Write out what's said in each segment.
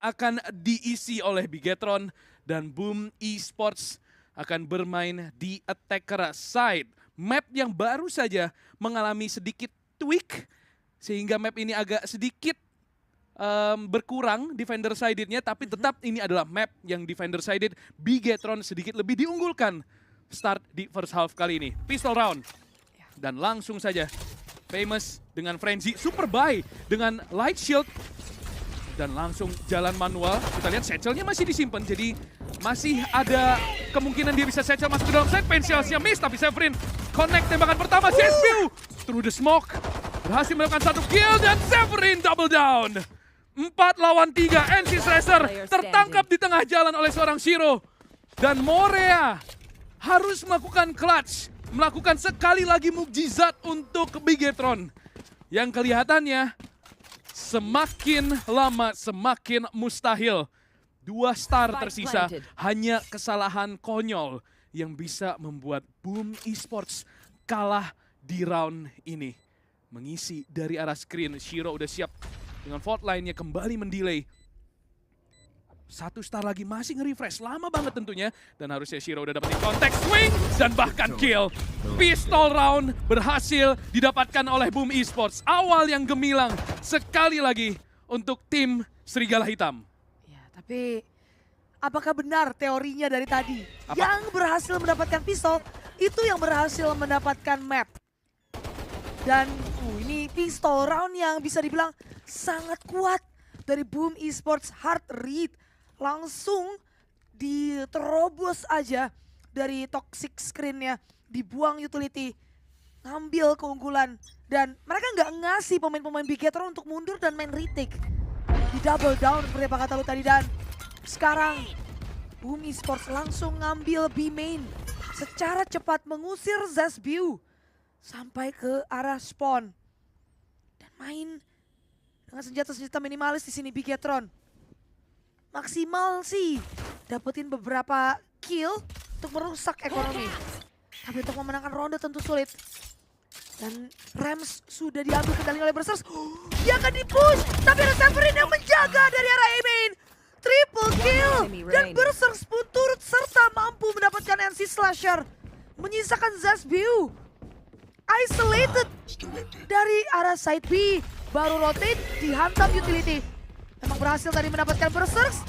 akan diisi oleh Bigetron dan Boom Esports akan bermain di attacker side. Map yang baru saja mengalami sedikit tweak sehingga map ini agak sedikit berkurang defender sided-nya, tapi tetap ini adalah map yang defender sided. Bigetron sedikit lebih diunggulkan start di first half kali ini. Pistol round. Dan langsung saja Famous dengan Frenzy, super buy dengan light shield. Dan langsung jalan manual. Kita lihat satchel-nya masih disimpan, jadi masih ada kemungkinan dia bisa satchel masuk ke dalam side. Pensialsnya miss, tapi Severin connect tembakan pertama. Zespew through the smoke. Berhasil melakukan 1 kill dan Severin double down. 4 lawan 3, NC Slasher tertangkap di tengah jalan oleh seorang Shiro. Dan Morea harus melakukan clutch, melakukan sekali lagi mukjizat untuk Bigetron. Yang kelihatannya semakin lama semakin mustahil. 2 star tersisa, hanya kesalahan konyol yang bisa membuat Boom Esports kalah di round ini. Mengisi dari arah screen, Shiro udah siap dengan fault line-nya kembali mendelay. 1 star lagi masih nge-refresh, lama banget tentunya. Dan harusnya Shiro udah dapetin konteks, swing, dan bahkan kill. Pistol round berhasil didapatkan oleh Boom Esports. Awal yang gemilang sekali lagi untuk tim Serigala Hitam. Ya, tapi apakah benar teorinya dari tadi? Apa? Yang berhasil mendapatkan pistol, itu yang berhasil mendapatkan map. Dan ini pistol round yang bisa dibilang sangat kuat dari Boom Esports. Hard read langsung diterobos aja dari toxic screen-nya, dibuang utility, ngambil keunggulan. Dan mereka nggak ngasih pemain-pemain Bigetron untuk mundur dan main retake. Di double down seperti apa kata lu tadi. Dan sekarang Boom Esports langsung ngambil B main. Secara cepat mengusir Zespew sampai ke arah spawn. Dan main dengan senjata-senjata minimalis di sini Bigetron. Maksimal sih dapetin beberapa kill untuk merusak ekonomi. Tapi untuk memenangkan ronde tentu sulit. Dan Rams sudah diambil kendali oleh Berserks. Dia akan dipush, tapi ada Severin yang menjaga dari arah A-main. Triple kill, dan Berserks pun turut serta mampu mendapatkan NC Slasher. Menyisakan Zespew isolated dari arah side B. Baru rotate, dihantam utility. Memang berhasil tadi mendapatkan Berserks,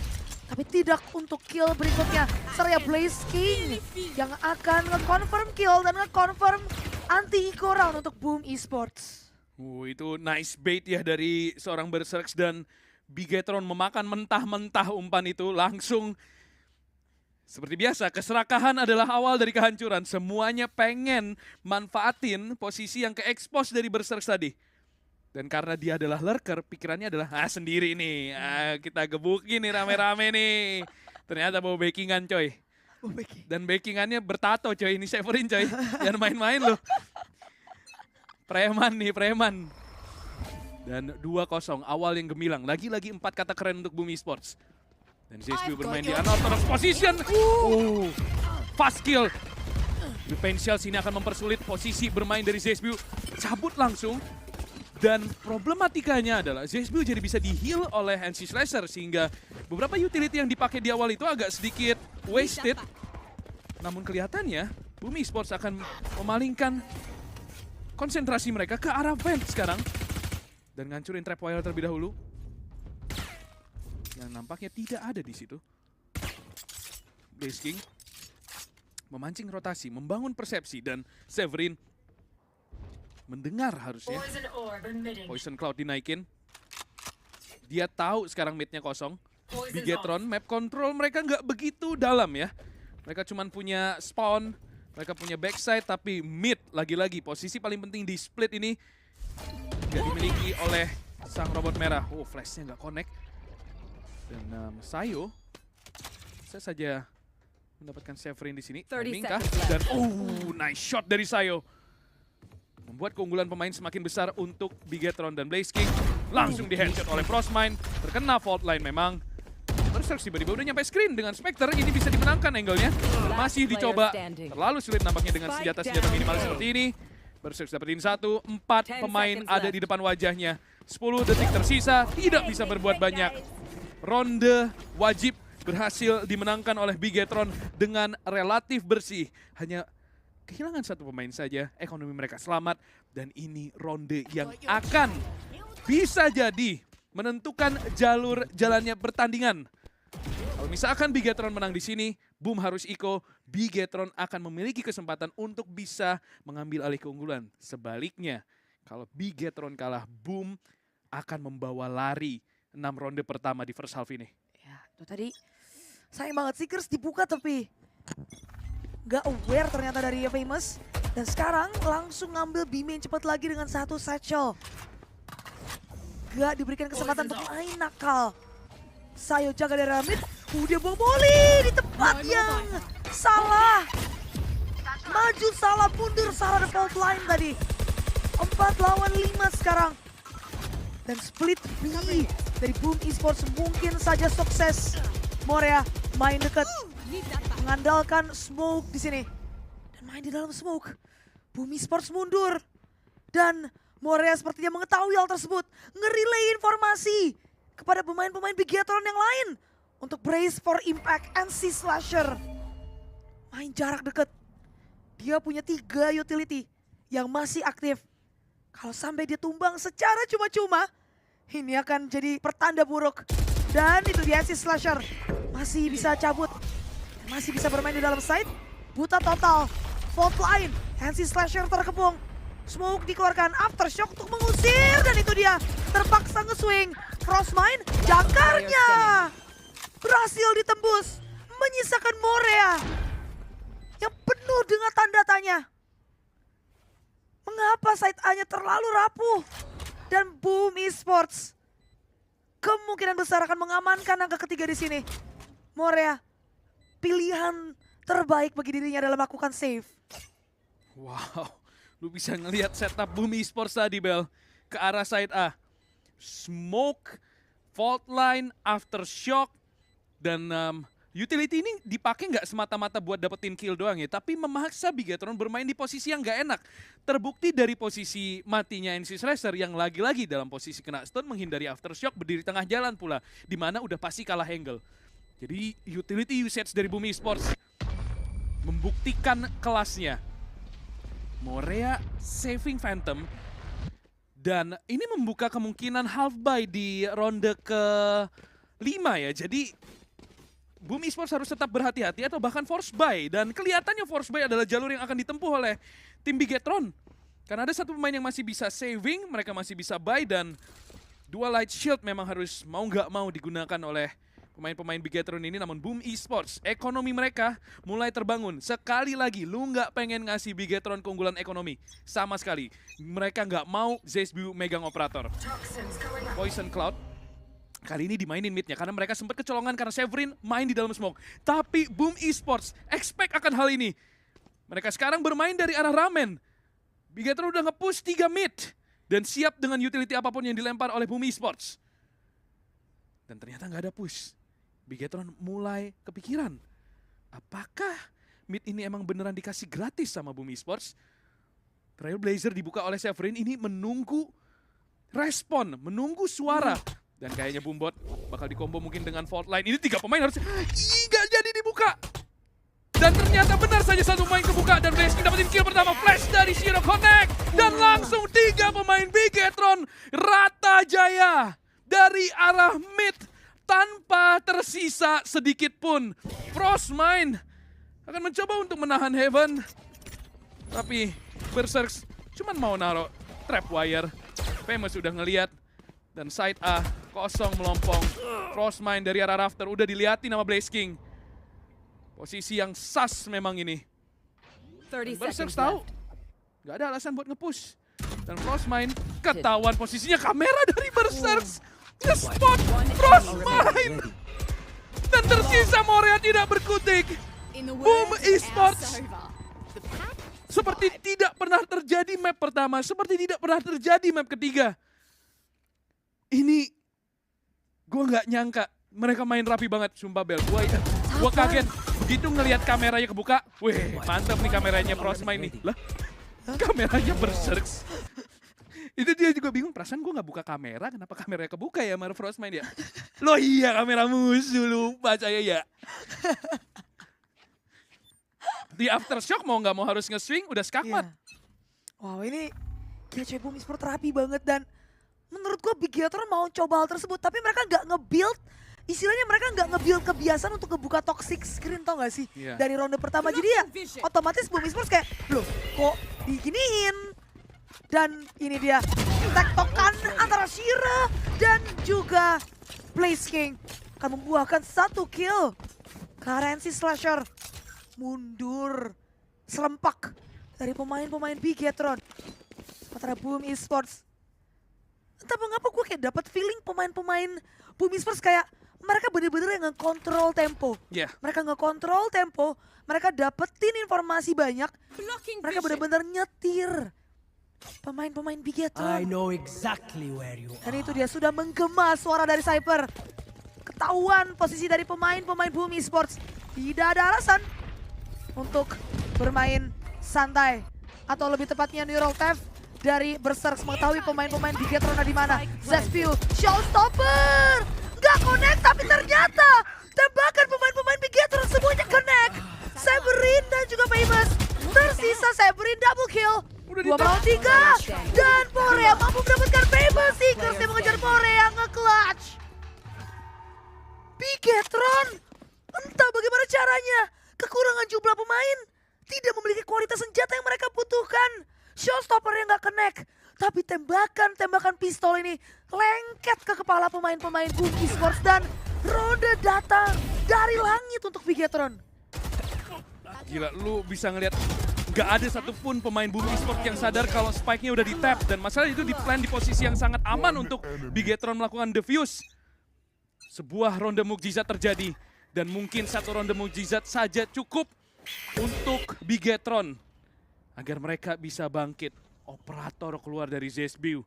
tapi tidak untuk kill berikutnya. Seraya Blaze King yang akan nge-confirm kill dan nge-confirm anti-eco round untuk Boom Esports. Itu nice bait ya dari seorang Berserks, dan Bigetron memakan mentah-mentah umpan itu langsung. Seperti biasa, keserakahan adalah awal dari kehancuran. Semuanya pengen manfaatin posisi yang ke-expose dari Berserks tadi. Dan karena dia adalah lurker, pikirannya adalah, sendiri nih, kita gebukin nih rame-rame nih. Ternyata bawa backingan coy. Dan backingannya bertato coy, ini Severin coy. Jangan main-main loh. Preman nih, preman. Dan 2-0, awal yang gemilang. Lagi-lagi 4 kata keren untuk Boom Esports. Dan Zespew bermain di unorthodox position. Fast kill. Defensial sini akan mempersulit posisi bermain dari Zespew. Cabut langsung. Dan problematikanya adalah Zespew jadi bisa di-heal oleh NC Slasher. Sehingga beberapa utility yang dipakai di awal itu agak sedikit wasted. Namun kelihatannya Boom Esports akan memalingkan konsentrasi mereka ke arah vent sekarang. Dan ngancurin trapwire terlebih dahulu. Yang nampaknya tidak ada di situ. Blaze King memancing rotasi, membangun persepsi, dan Severin mendengar harusnya. Poison Cloud dinaikin. Dia tahu sekarang mid-nya kosong. Bigetron, map control mereka nggak begitu dalam ya. Mereka cuma punya spawn, mereka punya backside, tapi mid lagi-lagi posisi paling penting di split ini tidak dimiliki oleh sang robot merah. Flashnya nggak connect. Dan Sayo bisa saja mendapatkan Severin di sini. Timing kah? Dan nice shot dari Sayo. Membuat keunggulan pemain semakin besar untuk Bigetron, dan Blaze King langsung di headshot oleh Frostmine. Terkena fault line memang. Berserks tiba-tiba udah nyampe screen dengan Spectre. Ini bisa dimenangkan angle-nya. Masih dicoba. Terlalu sulit nampaknya dengan senjata-senjata minimal seperti ini. Berserks dapetin 1, 4 pemain ada di depan wajahnya. 10 detik tersisa, tidak bisa berbuat banyak. ronde wajib berhasil dimenangkan oleh Bigetron dengan relatif bersih. Hanya kehilangan satu pemain saja, ekonomi mereka selamat. Dan ini ronde yang akan bisa jadi menentukan jalur jalannya pertandingan. Kalau misalkan Bigetron menang di sini, Boom harus Iko, Bigetron akan memiliki kesempatan untuk bisa mengambil alih keunggulan. Sebaliknya, kalau Bigetron kalah, Boom akan membawa lari 6 ronde pertama di first half ini. Ya, itu tadi sayang banget Seekers dibuka tapi gak aware ternyata dari Famous. Dan sekarang langsung ngambil B-main cepat lagi dengan satu satchel. Gak diberikan kesempatan untuk main nakal. Sayo jaga dari mid, dia bawa volley di tempat yang salah. Maju salah, mundur salah, ada fault line tadi. 4 lawan 5 sekarang. Dan split B dari Boom Esports mungkin saja sukses. Morea main dekat, mengandalkan smoke di sini. Dan main di dalam smoke. Boom Esports mundur. Dan Morea sepertinya mengetahui hal tersebut. Nge-relay informasi kepada pemain-pemain Bigetron yang lain. Untuk brace for impact NC Slasher. Main jarak dekat. Dia punya 3 utility yang masih aktif. Kalau sampai dia tumbang secara cuma-cuma, ini akan jadi pertanda buruk. Dan itu dia NC Slasher. Masih bisa cabut. Masih bisa bermain di dalam side. Buta total. Fault line. NC Slasher terkepung. Smoke dikeluarkan, aftershock untuk mengusir. Dan itu dia terpaksa nge-swing. Frostmine, jangkarnya berhasil ditembus. Menyisakan Morea yang penuh dengan tanda tanya. Mengapa side A-nya terlalu rapuh? Dan Boom Esports kemungkinan besar akan mengamankan angka ketiga di sini. Morea, pilihan terbaik bagi dirinya dalam melakukan save. Wow, lu bisa ngelihat setup Boom Esports tadi, Bel, ke arah side A. Smoke, fault line, aftershock, dan utility ini dipakai nggak semata-mata buat dapetin kill doang ya, tapi memaksa Bigetron bermain di posisi yang nggak enak. Terbukti dari posisi matinya NC Slasher yang lagi-lagi dalam posisi kena stun, menghindari aftershock, berdiri tengah jalan pula, di mana udah pasti kalah angle. Jadi utility usage dari Boom Esports membuktikan kelasnya. Morea saving Phantom. Dan ini membuka kemungkinan half buy di ronde ke-5 ya. Jadi Boom Esports harus tetap berhati-hati atau bahkan force buy. Dan kelihatannya force buy adalah jalur yang akan ditempuh oleh tim Bigetron. Karena ada satu pemain yang masih bisa saving, mereka masih bisa buy, dan 2 light shield memang harus mau nggak mau digunakan oleh pemain-pemain Bigetron ini. Namun Boom Esports, ekonomi mereka mulai terbangun. Sekali lagi, lu nggak pengen ngasih Bigetron keunggulan ekonomi. Sama sekali. Mereka nggak mau Zesbu megang operator. Poison Cloud kali ini dimainin midnya karena mereka sempat kecolongan karena Severin main di dalam smoke. Tapi Boom Esports expect akan hal ini. Mereka sekarang bermain dari arah Ramen. Bigetron udah nge-push 3 mid. Dan siap dengan utility apapun yang dilempar oleh Boom Esports. Dan ternyata nggak ada push. Bigetron mulai kepikiran, apakah mid ini emang beneran dikasih gratis sama Boom Esports? Trailblazer dibuka oleh Severin, ini menunggu respon, menunggu suara. Dan kayaknya Boombot bakal dikombo mungkin dengan fault line. Ini 3 pemain harus nggak jadi dibuka. Dan ternyata benar saja satu pemain kebuka dan Blaze dapetin kill pertama. Flash dari Shiro Connect. Dan langsung 3 pemain Bigetron rata jaya dari arah mid tanpa tersisa sedikit pun. Frostmine akan mencoba untuk menahan Heaven. Tapi Berserks cuman mau naruh trapwire. Famous udah ngeliat. Dan side A kosong melompong. Frostmine dari arah rafter udah diliatin sama Blaze King. Posisi yang sus memang ini. Berserks tahu gak ada alasan buat nge-push. Dan Frostmine ketahuan posisinya, kamera dari Berserks nge-spot Frostmine. Dan tersisa Morea tidak berkutik. Boom Esports seperti tidak pernah terjadi map pertama, seperti tidak pernah terjadi map ketiga. Ini gue nggak nyangka mereka main rapi banget, sumpah Bel. Gue kaget begitu ngelihat kameranya kebuka. Wih, mantap nih kameranya Frostmine nih. Lah, kameranya Berserks. Itu dia juga bingung, perasaan gue gak buka kamera, kenapa kameranya kebuka ya sama Frostmind ya? Loh iya kamera musuh, lupa saya ya. Di Aftershock mau gak mau harus nge-swing, udah skakmat. Wow, ini GC Boom Esports rapi banget dan menurut gue Bigetron mau coba hal tersebut, tapi mereka nggak nge-build, istilahnya mereka nggak nge-build kebiasaan untuk ngebuka toxic screen, tau gak sih? Dari ronde pertama, jadi ya otomatis Boom Esports kayak, loh kok diginiin? Dan ini dia, tektokan antara Shira dan juga Blaze King akan membuahkan 1 kill. Currency Slasher mundur selempak dari pemain-pemain Bigetron. Sementara Boom Esports, entah mengapa gue kayak dapat feeling pemain-pemain Boom Esports kayak mereka bener-bener yang nge-control tempo. Mereka nge-control tempo, mereka dapetin informasi banyak, mereka bener-bener nyetir pemain-pemain Bigetron. I know exactly where you are. Dan itu dia sudah menggema suara dari Cypher. Ketahuan posisi dari pemain-pemain Boom Esports. Tidak ada alasan untuk bermain santai. Atau lebih tepatnya Neural Theft dari Berserk mengetahui pemain-pemain Bigetron ada di mana. Zespio, Showstopper. Nggak connect tapi ternyata tembakan pemain-pemain Bigetron semuanya connect. Severin dan juga Famous. Tersisa Severin double kill. 2 melawan 3 dan Morea mampu mendapatkan Famous. Seekers yang mengejar Morea nge-clutch. Bigetron entah bagaimana caranya, kekurangan jumlah pemain, tidak memiliki kualitas senjata yang mereka butuhkan. Showstopper yang nggak connect, tapi tembakan pistol ini lengket ke kepala pemain-pemain Boom Esports dan ronde datang dari langit untuk Bigetron. Gila, lu bisa ngeliat gak ada satupun pemain Boom Esports yang sadar kalau spike-nya udah di-tap. Dan masalah itu di-plan di posisi yang sangat aman untuk Bigetron melakukan defuse. Sebuah ronde mukjizat terjadi. Dan mungkin 1 ronde mukjizat saja cukup untuk Bigetron agar mereka bisa bangkit. Operator keluar dari Zespio.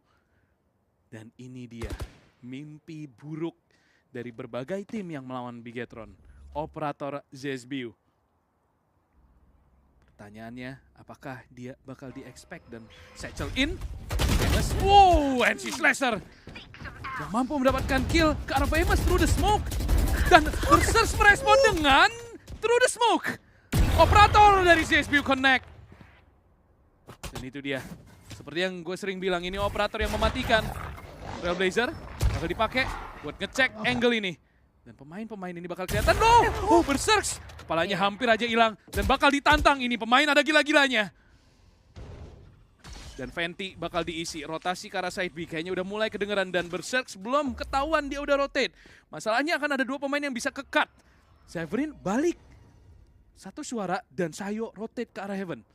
Dan ini dia, mimpi buruk dari berbagai tim yang melawan Bigetron. Operator Zespio. Pertanyaannya, apakah dia bakal di-expect dan satchel in? Wow, NC Slasher yang mampu mendapatkan kill ke arah Famous through the smoke. Dan Berserk merespon dengan through the smoke. Operator dari Zespio connect. Dan itu dia, seperti yang gue sering bilang, ini operator yang mematikan. Trailblazer bakal dipakai buat ngecek angle ini. Dan pemain-pemain ini bakal kelihatan, no! Berserk, kepalanya hampir aja hilang. Dan bakal ditantang ini, pemain ada gila-gilanya. Dan Fenty bakal diisi, rotasi ke arah side B. Kayaknya udah mulai kedengeran dan Berserk belum ketahuan dia udah rotate. Masalahnya akan ada 2 pemain yang bisa ke-cut. Severin balik. 1 suara dan Sayo rotate ke arah Heaven.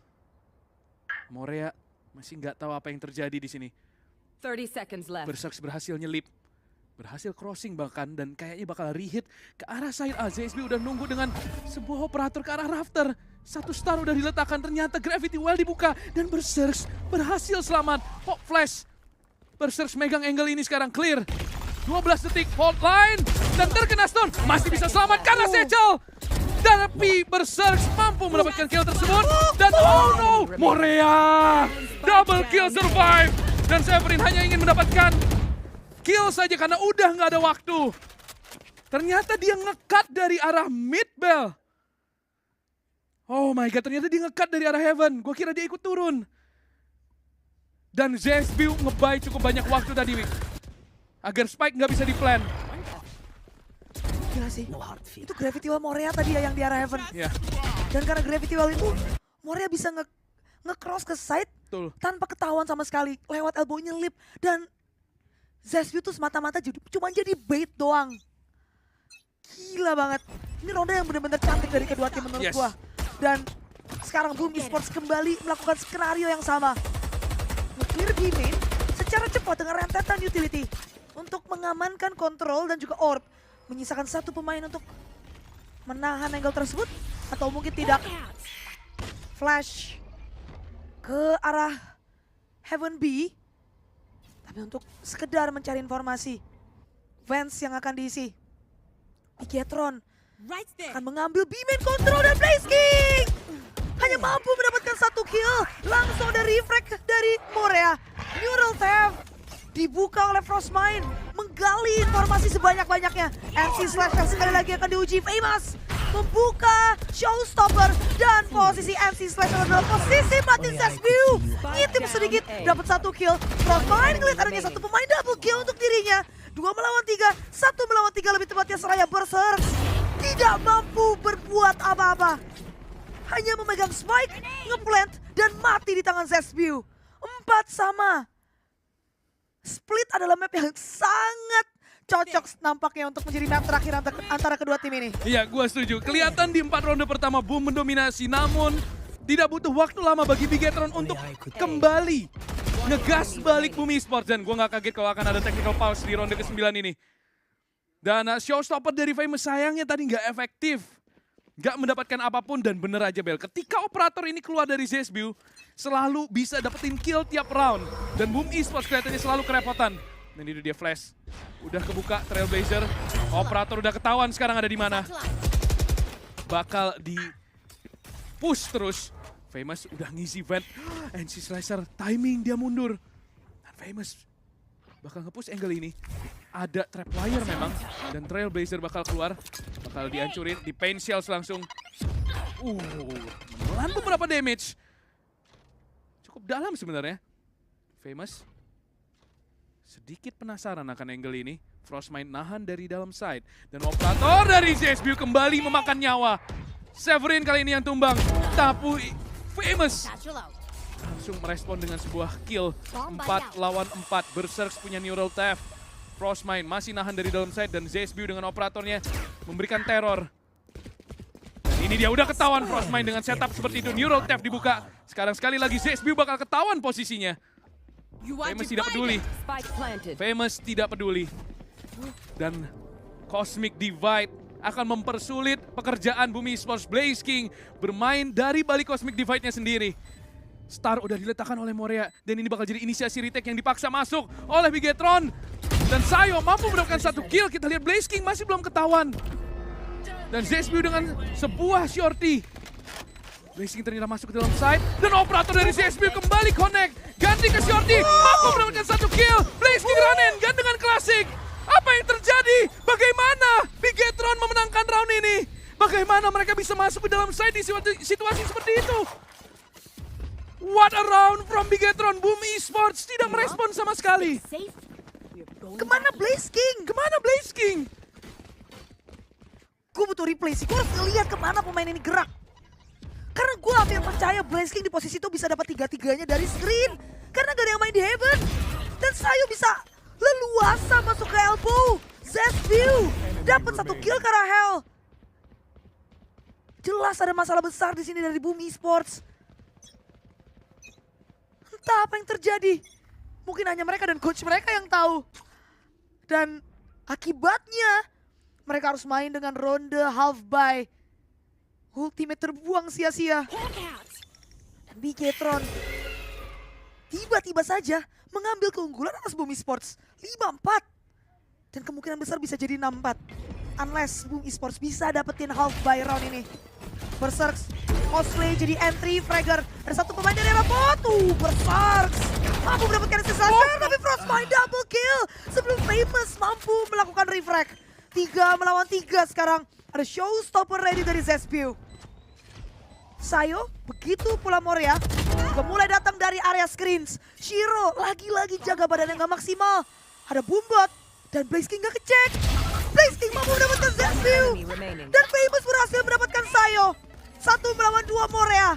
Morea masih nggak tahu apa yang terjadi di sini. 30 seconds left. Berserk berhasil nyelip. Berhasil crossing bahkan dan kayaknya bakal rehit ke arah side A. ZSB udah nunggu dengan sebuah operator ke arah rafter. 1 star udah diletakkan, ternyata Gravity Well dibuka dan Berserk berhasil selamat. Pop flash. Berserk megang angle ini sekarang clear. 12 detik fault line dan terkena stun. Masih bisa selamat karena Sechel. Tapi Berserk mampu mendapatkan kill tersebut dan oh no, Morea double kill survive dan Severin hanya ingin mendapatkan kill saja karena udah nggak ada waktu. Ternyata dia nge-cut dari arah mid bell. Oh my god, ternyata dia nge-cut dari arah Heaven. Gue kira dia ikut turun. Dan Zespio nge-buy cukup banyak waktu tadi, Wik, agar Spike nggak bisa di-plan. Gila sih, itu Gravity Well Morea tadi ya yang di arah Heaven. Dan karena Gravity Well itu, Morea bisa nge-cross ke side tanpa ketahuan sama sekali. Lewat elbow nyelip dan Zespio tuh semata-mata cuma jadi bait doang. Gila banget. Ini ronde yang benar-benar cantik dari kedua tim menurut gua. Dan sekarang Boom Esports kembali melakukan skenario yang sama. Nge-clear B main secara cepat dengan rentetan utility untuk mengamankan kontrol dan juga orb. Menyisakan 1 pemain untuk menahan angle tersebut atau mungkin tidak. Flash ke arah Heaven B. Tapi untuk sekedar mencari informasi. Vance yang akan diisi. Bigetron akan mengambil B-main control dan Blaze King hanya mampu mendapatkan 1 kill. Langsung ada refrag dari Morea. Neural Theft dibuka oleh Frostmind, menggali informasi sebanyak-banyaknya. MC Slash yang sekali lagi akan diuji. Famous membuka Showstopper dan posisi MC Slash adalah posisi mati Zespew. Ngintip sedikit, dapat 1 kill. Frostmind ngeliat adanya 1 pemain double kill untuk dirinya. 2 melawan 3, 1 melawan 3 lebih tepatnya seraya Berserk. Tidak mampu berbuat apa-apa. Hanya memegang spike, ngeplant, dan mati di tangan Zespew. 4-sama. Split adalah map yang sangat cocok nampaknya untuk menjadi map terakhir antara kedua tim ini. Iya, gue setuju. Kelihatan di 4 ronde pertama Boom mendominasi, namun tidak butuh waktu lama bagi Bigetron untuk kembali ngegas balik Boom Esports. Dan gue gak kaget kalau akan ada technical pause di ronde ke-9 ini. Dan Showstopper dari Famous sayangnya tadi gak efektif. Gak mendapatkan apapun dan bener aja Bel. Ketika operator ini keluar dari Zespew, selalu bisa dapetin kill tiap round. Dan Boom Esports kelihatannya selalu kerepotan. Dan itu dia flash. Udah kebuka Trailblazer. Operator udah ketahuan sekarang ada di mana. Bakal di push terus. Famous udah ngisi vent. NC Slicer timing dia mundur. Dan Famous bakal nge-push angle ini. Ada trapwire memang. Dan Trailblazer bakal keluar. Bakal dihancurin. Di pain shells langsung. Menelan beberapa damage. Cukup dalam sebenarnya. Famous sedikit penasaran akan angle ini. Frostmind nahan dari dalam side. Dan operator dari Zespew kembali memakan nyawa. Severin kali ini yang tumbang. Tapi Famous langsung merespon dengan sebuah kill. 4 lawan 4. Berserk punya Neural Theft. Frostmind masih nahan dari dalam side. Dan Zespew dengan operatornya memberikan teror. Dan ini dia udah ketahuan Frostmind dengan setup seperti itu. Neural Theft dibuka. Sekarang sekali lagi Zespew bakal ketahuan posisinya. Famous tidak peduli. Famous tidak peduli. Dan Cosmic Divide akan mempersulit pekerjaan Boom Esports. Blaze King bermain dari balik Cosmic Divide-nya sendiri. Star udah diletakkan oleh Morea. Dan ini bakal jadi inisiasi retake yang dipaksa masuk oleh Bigetron. Dan Sayo mampu mendapatkan 1 kill. Kita lihat Blaze King masih belum ketahuan. Dan Zespew dengan sebuah shorty. Blaze King ternyata masuk ke dalam side. Dan operator dari Zespew kembali connect. Ganti ke shorty. Mampu mendapatkan 1 kill. Blaze King run-in gantungan klasik. Apa yang terjadi? Bagaimana Bigetron memenangkan round ini? Bagaimana mereka bisa masuk ke dalam side di situasi seperti itu? What a round from Bigetron. Boom Esports tidak merespon sama sekali. Kemana Blaze King? Kemana Blaze King? Gue butuh replay sih. Gue harus ngeliat kemana pemain ini gerak. Karena gue hampir percaya Blaze King di posisi itu bisa dapat 3-3-nya dari screen. Karena gak ada yang main di Heaven. Dan Sayo bisa leluasa masuk ke elbow. Zespew dapat 1 kill ke arah Hell. Jelas ada masalah besar di sini dari Boom Esports. Entah apa yang terjadi. Mungkin hanya mereka dan coach mereka yang tahu. Dan akibatnya mereka harus main dengan ronde half buy. Ultimate terbuang sia-sia. Dan Bigetron tiba-tiba saja mengambil keunggulan atas Boom Esports 5-4. Dan kemungkinan besar bisa jadi 6-4. Unless Boom Esports bisa dapetin half buy round ini. Berserk, Cosplay jadi entry, Fragger. Ada 1 pemain dari Rapotu. Berserk mampu mendapatkan sensasi, tapi Frostmind double kill. Sebelum Famous mampu melakukan refrag. 3 melawan 3 sekarang. Ada Showstopper ready dari Zespew. Sayo, begitu pula Morea, juga mulai datang dari area screens. Shiro lagi-lagi jaga badan yang gak maksimal. Ada Boombot dan Blaze King gak kecek. Blaze King mampu mendapatkan Zespew. Dan Famous berhasil mendapatkan Sayo. 1 melawan 2 Morea.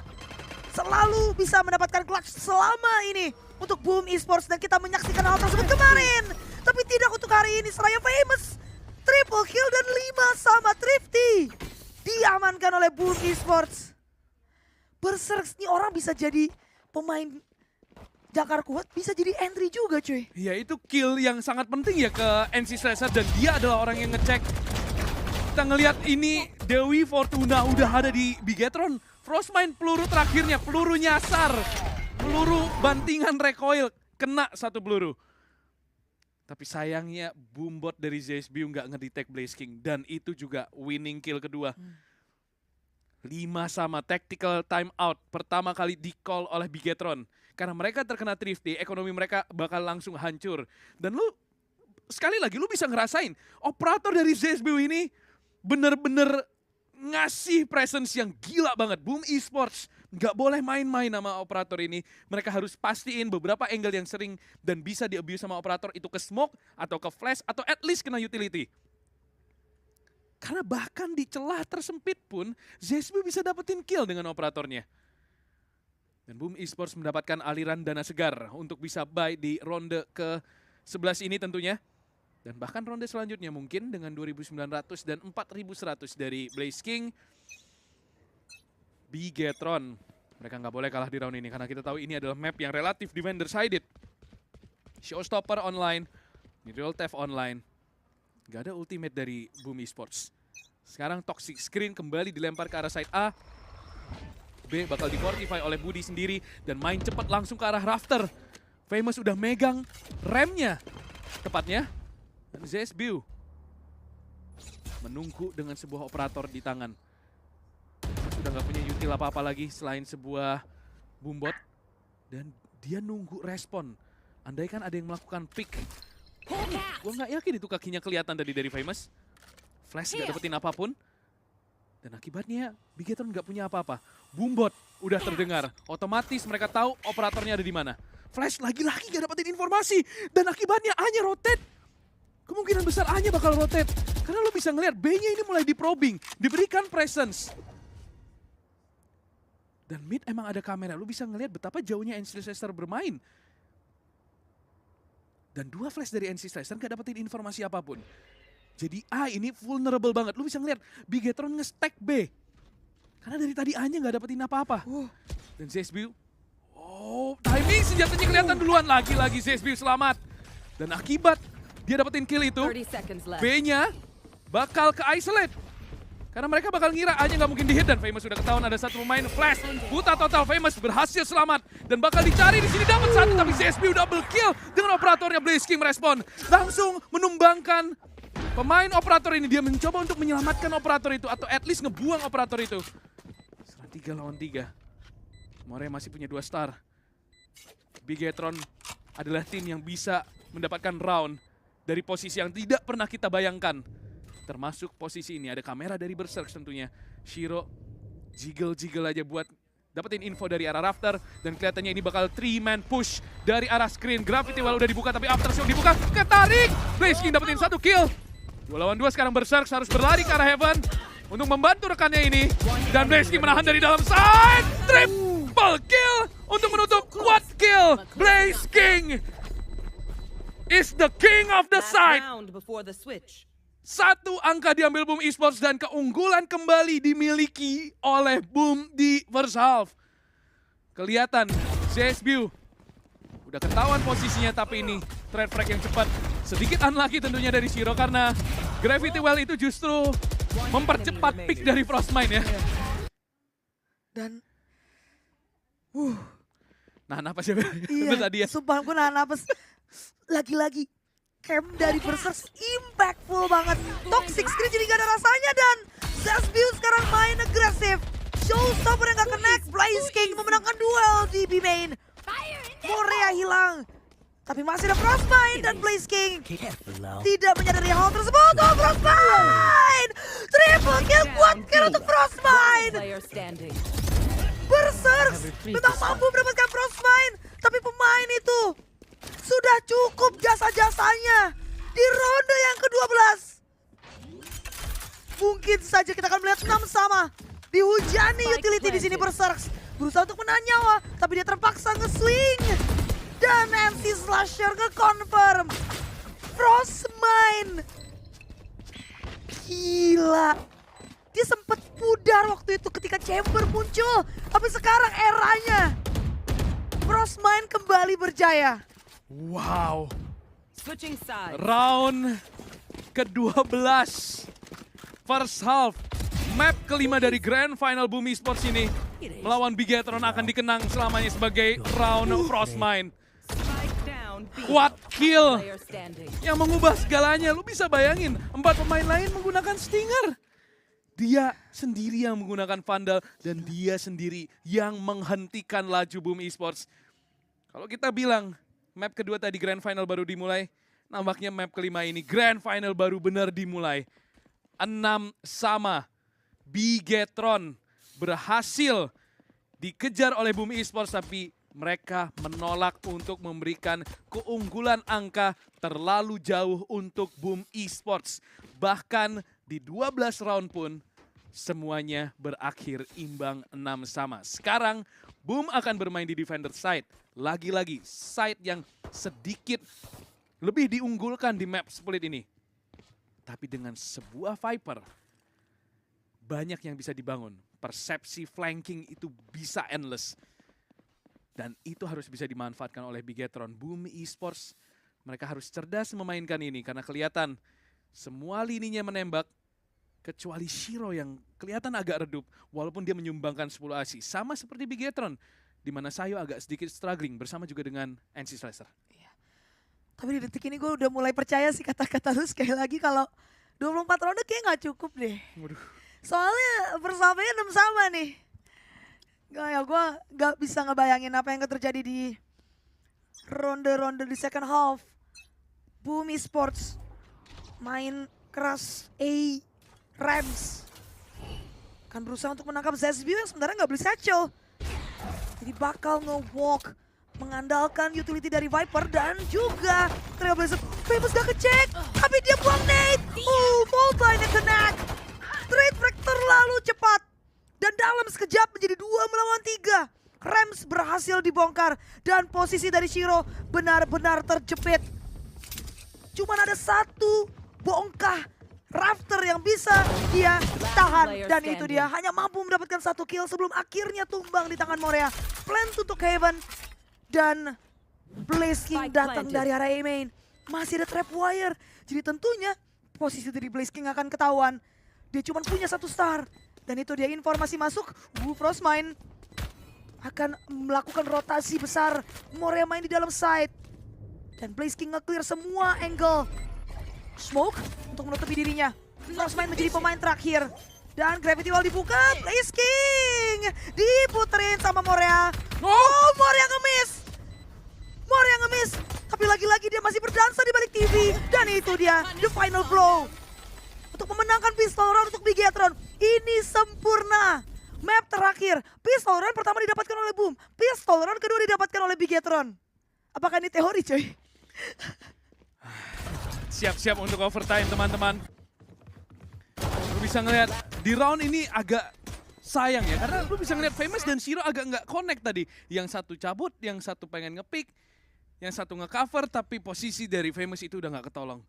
Selalu bisa mendapatkan clutch selama ini untuk Boom Esports. Dan kita menyaksikan hal tersebut kemarin. Tapi tidak untuk hari ini. Seraya Famous triple kill dan 5 sama Thrifty. Diamankan oleh Boom Esports. Berserk nih orang bisa jadi pemain Jakar kuat, bisa jadi entry juga cuy. Ya itu kill yang sangat penting ya ke NC Slicer dan dia adalah orang yang ngecek. Kita ngelihat ini Dewi Fortuna udah ada di Bigetron. Frostmind peluru terakhirnya, peluru nyasar. Peluru bantingan recoil, kena 1 peluru. Tapi sayangnya Boombot dari Zespew nggak ngedetect Blaze King. Dan itu juga winning kill kedua. 5 sama tactical timeout pertama kali di call oleh Bigetron. Karena mereka terkena thrifty, ekonomi mereka bakal langsung hancur. Dan lu, sekali lagi lu bisa ngerasain, operator dari ZSBU ini bener-bener ngasih presence yang gila banget. Boom Esports nggak boleh main-main sama operator ini. Mereka harus pastiin beberapa angle yang sering dan bisa di-abuse sama operator itu ke smoke, atau ke flash, atau at least kena utility. Karena bahkan di celah tersempit pun, ZSBU bisa dapetin kill dengan operatornya. Dan Boom Esports mendapatkan aliran dana segar untuk bisa buy di ronde ke-11 ini tentunya. Dan bahkan ronde selanjutnya mungkin dengan 2.900 dan 4.100 dari Blaze King. Bigetron. Mereka nggak boleh kalah di round ini karena kita tahu ini adalah map yang relatif defender-sided. Showstopper online, Real Theft online. Gak ada ultimate dari Boom Esports. Sekarang Toxic Screen kembali dilempar ke arah side A. B bakal di-fortify oleh Budi sendiri dan main cepat langsung ke arah Rafter. Famous udah megang remnya. Tepatnya, dan ZSBU menunggu dengan sebuah operator di tangan. Sudah nggak punya util apa-apa lagi selain sebuah boombot. Dan dia nunggu respon. Andaikan ada yang melakukan pick. Gue nggak yakin itu kakinya kelihatan tadi dari Famous. Flash nggak dapetin apapun. Dan akibatnya Bigetron nggak punya apa-apa. Boombot udah terdengar. Otomatis mereka tahu operatornya ada di mana. Flash lagi-lagi nggak dapetin informasi. Dan akibatnya A-nya rotate. Kemungkinan besar A-nya bakal rotate. Karena lo bisa ngeliat B-nya ini mulai di-probing. Diberikan presence. Dan mid emang ada kamera. Lo bisa ngeliat betapa jauhnya NC Leicester bermain. Dan 2 flash dari NC Leicester gak dapetin informasi apapun. Jadi A ini vulnerable banget. Lu bisa ngeliat Bigetron nge-stack B. Karena dari tadi A-nya gak dapetin apa-apa. Dan ZSBU, timing senjatanya kelihatan duluan. Lagi-lagi ZSBU selamat. Dan akibat dia dapetin kill itu, 30 seconds left. B-nya bakal ke isolate. Karena mereka bakal ngira A-nya nggak mungkin di-hit dan Famous sudah ketahuan ada satu pemain flash. Buta total, Famous berhasil selamat. Dan bakal dicari di sini dapat satu, tapi ZSBU double kill dengan operatornya Blaze King merespon. Langsung menumbangkan pemain operator ini. Dia mencoba untuk menyelamatkan operator itu atau at least ngebuang operator itu. Serang 3 lawan 3. More masih punya 2 star. Bigetron adalah tim yang bisa mendapatkan round dari posisi yang tidak pernah kita bayangkan. Termasuk posisi ini, ada kamera dari Berserk tentunya. Shiro jiggle-jiggle aja buat dapetin info dari arah Rafter. Dan kelihatannya ini bakal 3-man push dari arah screen. Gravity Well udah dibuka, tapi Aftershock dibuka. Ketarik! Blaze King dapetin 1 kill. 2 lawan 2 sekarang Berserk harus berlari ke arah Heaven untuk membantu rekannya ini. Dan Blaze King menahan dari dalam side. Triple kill untuk menutup quad kill. Blaze King is the king of the Last side. round before the switch. 1 angka diambil Boom Esports dan keunggulan kembali dimiliki oleh Boom di first half. Kelihatan ZSBU udah ketahuan posisinya, tapi ini trade frag yang cepat. Sedikit unlucky tentunya dari Shiro karena Gravity Well itu justru mempercepat pick dari Frostmind ya. Dan Nah, napas ya? iya, Tadi ya. sumpah gue nahan napas. Lagi-lagi camp dari Berserk impactful banget. Toxic Screen jadi gak ada rasanya dan ZSBU sekarang main agresif. Showstopper yang gak connect. Blaze King memenangkan duel di B main. Morea hilang. Tapi masih ada Frostmind dan Blaze King Careful now. tidak menyadari hal tersebut. Frostmind! Triple kill, quad kill untuk Frostmind. Player standing. Berserk memang mampu mendapatkan Frostmind. Tapi pemain itu sudah cukup jasa-jasanya di ronde yang ke-12. Mungkin saja kita akan melihat 6 sama. Dihujani utility di sini Berserk. Berusaha untuk menahan nyawa, tapi dia terpaksa nge-swing. Dan MC Slasher nge-confirm. Frostmind. Gila. Dia sempat pudar waktu itu ketika Chamber muncul. Tapi sekarang eranya. Frostmind kembali berjaya. Wow. Switching sides. Round ke-12. First half. Map kelima dari Grand Final Boom Esports ini melawan Bigetron akan dikenang selamanya sebagai round Frostmind. Spike down. B. Quad kill Player standing. yang mengubah segalanya. Lu bisa bayangin 4 pemain lain menggunakan Stinger. Dia sendiri yang menggunakan Vandal dan dia sendiri yang menghentikan laju Boom Esports. Kalau kita bilang map kedua tadi Grand Final baru dimulai, nampaknya map kelima ini Grand Final baru benar dimulai. 6-sama. Bigetron berhasil dikejar oleh Boom Esports, tapi mereka menolak untuk memberikan keunggulan angka terlalu jauh untuk Boom Esports. Bahkan di 12 round pun semuanya berakhir imbang 6-sama. Sekarang Boom akan bermain di defender side. Lagi-lagi side yang sedikit lebih diunggulkan di map split ini. Tapi dengan sebuah Viper, banyak yang bisa dibangun. Persepsi flanking itu bisa endless. Dan itu harus bisa dimanfaatkan oleh Bigetron. Boom Esports, mereka harus cerdas memainkan ini. Karena kelihatan semua lininya menembak. Kecuali Shiro yang kelihatan agak redup. Walaupun dia menyumbangkan 10 asi. Sama seperti Bigetron. Di mana Sayo agak sedikit struggling bersama juga dengan NC Slasher. Tapi di detik ini gue udah mulai percaya sih kata-kata lu sekali lagi kalau 24 ronde kayaknya gak cukup deh. Waduh. Soalnya bersamanya 6-sama nih. Gue gak bisa ngebayangin apa yang terjadi di ronde-ronde di second half. Boom Esports main keras Rams kan berusaha untuk menangkap Zesby yang sebenarnya gak beli satchel. Jadi bakal nge-walk mengandalkan utility dari Viper dan juga Trailblazer. Famous gak kecek, tapi dia buang nade. Multi-nya connect. Trade break terlalu cepat. Dan dalam sekejap menjadi 2 melawan 3. Rams berhasil dibongkar dan posisi dari Shiro benar-benar terjepit. Cuman ada satu bongkah Rafter yang bisa dia tahan. Dan itu dia hanya mampu mendapatkan 1 kill sebelum akhirnya tumbang di tangan Morea. Plant untuk Heaven. Dan Blaze King datang dari arah A main. Masih ada Trapwire. Jadi tentunya posisi dari Blaze King akan ketahuan. Dia cuma punya 1 star. Dan itu dia informasi masuk. Frostmine akan melakukan rotasi besar. Morea main di dalam side. Dan Blaze King nge-clear semua angle. Smoke untuk menutupi dirinya. Frostmine menjadi pemain terakhir. Dan Gravity Wall dibuka. Blaze King diputerin sama Morea. Oh, Morea nge-miss. Morea nge-miss. Tapi lagi-lagi dia masih berdansa di balik TV. Dan itu dia the final blow. Untuk memenangkan pistol round untuk Bigetron. Ini sempurna. Map terakhir. Pistol round pertama didapatkan oleh Boom. Pistol round kedua didapatkan oleh Bigetron. Apakah ini teori coy? Siap-siap untuk overtime teman-teman. Lu bisa ngeliat di round ini agak sayang ya. Karena lu bisa ngeliat Famous dan Shiro agak nggak connect tadi. Yang satu cabut, yang satu pengen nge-pick. Yang satu nge-cover tapi posisi dari Famous itu udah nggak ketolong.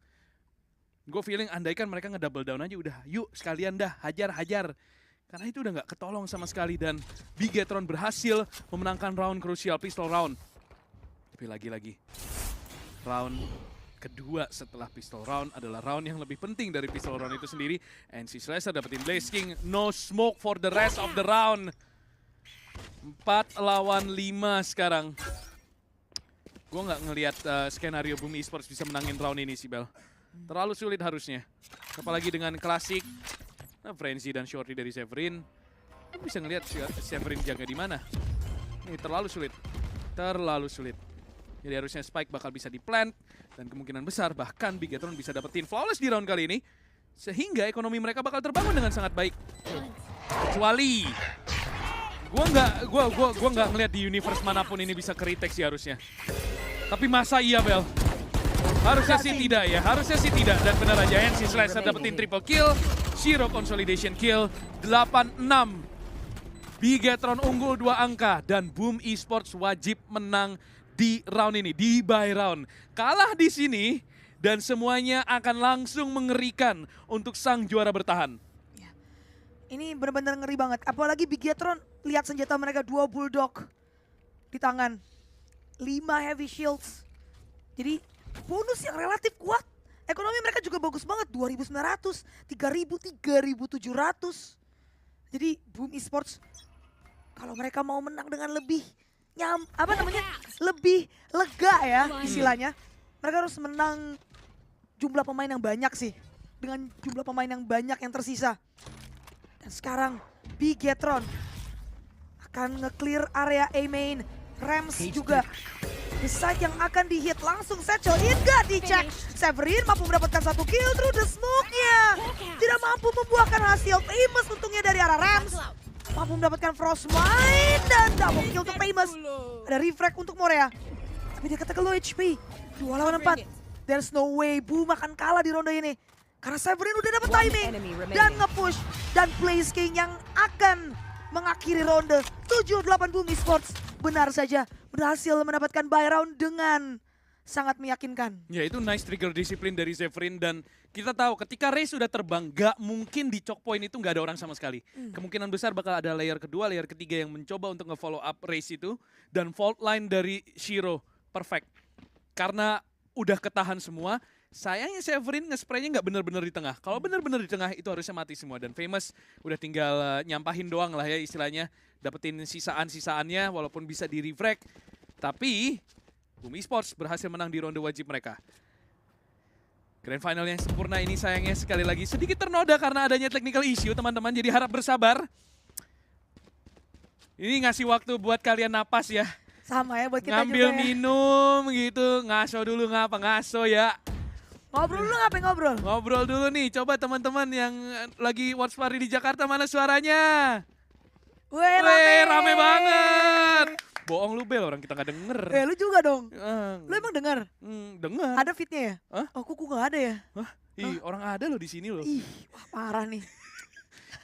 Gue feeling andaikan mereka nge-double down aja udah. Yuk sekalian dah hajar-hajar. Karena itu udah nggak ketolong sama sekali. Dan Bigetron berhasil memenangkan round krusial pistol round. Tapi lagi-lagi round kedua setelah pistol round adalah round yang lebih penting dari pistol round itu sendiri. NC Slasher dapetin Blaze King, no smoke for the rest of the round. 4 lawan 5 sekarang. Gue nggak ngelihat skenario Boom Esports bisa menangin round ini sih Bel. Terlalu sulit harusnya. Apalagi dengan klasik, Frenzy dan Shorty dari Severin. Lu bisa ngelihat Severin jaga di mana. Ini terlalu sulit. Terlalu sulit. Jadi harusnya Spike bakal bisa di-plant. Dan kemungkinan besar bahkan Bigetron bisa dapetin flawless di round kali ini. Sehingga ekonomi mereka bakal terbangun dengan sangat baik. Kecuali gua nggak ngeliat di universe manapun ini bisa ke-retake sih harusnya. Tapi masa iya Bel? Harusnya sih tidak ya, harusnya sih tidak. Dan benar aja NC Slasher dapetin triple kill. Shiro consolidation kill 8-6. Bigetron unggul 2 angka dan Boom Esports wajib menang di round ini, di bye round. Kalah di sini dan semuanya akan langsung mengerikan untuk sang juara bertahan. Ya. Ini benar-benar ngeri banget. Apalagi Bigetron, lihat senjata mereka 2 Bulldog di tangan. 5 heavy shields. Jadi bonus yang relatif kuat. Ekonomi mereka juga bagus banget, 2.900, 3.000, 3.700. Jadi Boom Esports kalau mereka mau menang dengan lebih lebih lega ya istilahnya. Mereka harus menang jumlah pemain yang banyak sih. Dengan jumlah pemain yang banyak yang tersisa. Dan sekarang Bigetron akan nge-clear area A main. Rams juga The side yang akan di-hit langsung Satchel in, gak dicek. Severin mampu mendapatkan 1 kill through the smoke-nya. Tidak mampu membuahkan hasil. Famous untungnya dari arah Rams. Mampu mendapatkan Frostmine dan double kill untuk Famous. Ada refrag untuk Morea. Tapi dia kata ke low HP. 2 lawan 4. There's no way Boom akan kalah di ronde ini. Karena Severin udah dapat timing dan nge-push. Dan Blaze King yang akan mengakhiri ronde 7-8 Boom Esports. Benar saja berhasil mendapatkan buy round dengan sangat meyakinkan. Ya itu nice trigger disiplin dari Severin dan kita tahu ketika Ray sudah terbang gak mungkin di choke point itu gak ada orang sama sekali. Kemungkinan besar bakal ada layer kedua, layer ketiga yang mencoba untuk nge-follow up race itu. Dan fault line dari Shiro perfect. Karena udah ketahan semua, sayangnya Severin nge-spraynya gak bener-bener di tengah. Kalau bener-bener di tengah itu harusnya mati semua. Dan Famous udah tinggal nyampahin doang lah ya istilahnya. Dapetin sisaan-sisaannya walaupun bisa di refrag. Tapi Boom Esports berhasil menang di ronde wajib mereka. Grand final yang sempurna ini sayangnya sekali lagi sedikit ternoda karena adanya technical issue teman-teman. Jadi harap bersabar. Ini ngasih waktu buat kalian napas ya. Sama ya buat kita Ngambil juga ya. minum gitu. Ngaso dulu ngaso ya. Ngobrol dulu ngapain ngobrol? Ngobrol dulu nih. Coba teman-teman yang lagi watch party di Jakarta mana suaranya? Weh, Rame banget. Bohong lu Bel, orang kita nggak denger. Lu juga dong. Eh, Lu emang dengar? Dengar. Ada fitnya ya? Hah? Oh, kuku gak ada ya? Hah? Ih, orang ada loh di sini loh. Ih, wah parah nih.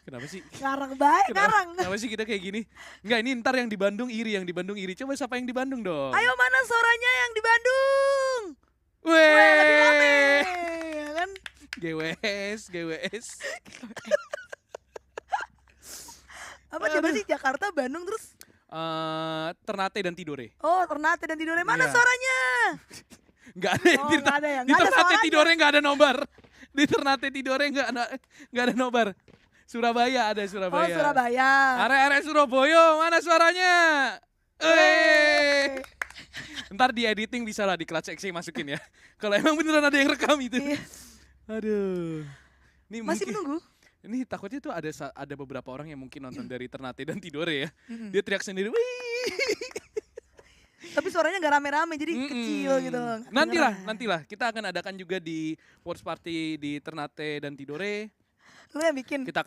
Kenapa sih? Ngarang baik, ngarang. Kenapa sih kita kayak gini? Enggak, ini ntar yang di Bandung iri, yang di Bandung iri. Coba siapa yang di Bandung dong? Ayo mana suaranya yang di Bandung? Weh, Lebih rame, ya kan? GWS. Apa coba sih Jakarta, Bandung terus? Ternate dan Tidore. Oh, Ternate dan Tidore. Mana Iya. suaranya? Enggak ada. Oh, nggak ada ya? Di Nggak ada Ternate suaranya. Tidore enggak ada nobar. Di Ternate Tidore enggak ada nobar. Surabaya ada Surabaya. Oh, Surabaya. Area Surabaya, mana suaranya? Ntar di editing bisa lah di Clutch XC masukin ya. Kalau emang beneran ada yang rekam itu. Iya. Aduh. Ini Masih mungkin- menunggu? Ini takutnya tuh ada beberapa orang yang mungkin nonton dari Ternate dan Tidore ya. Dia teriak sendiri, wih. Tapi suaranya nggak rame-rame, jadi kecil gitu loh. Nantilah. Kita akan adakan juga di watch party di Ternate dan Tidore. Lu yang bikin? Kita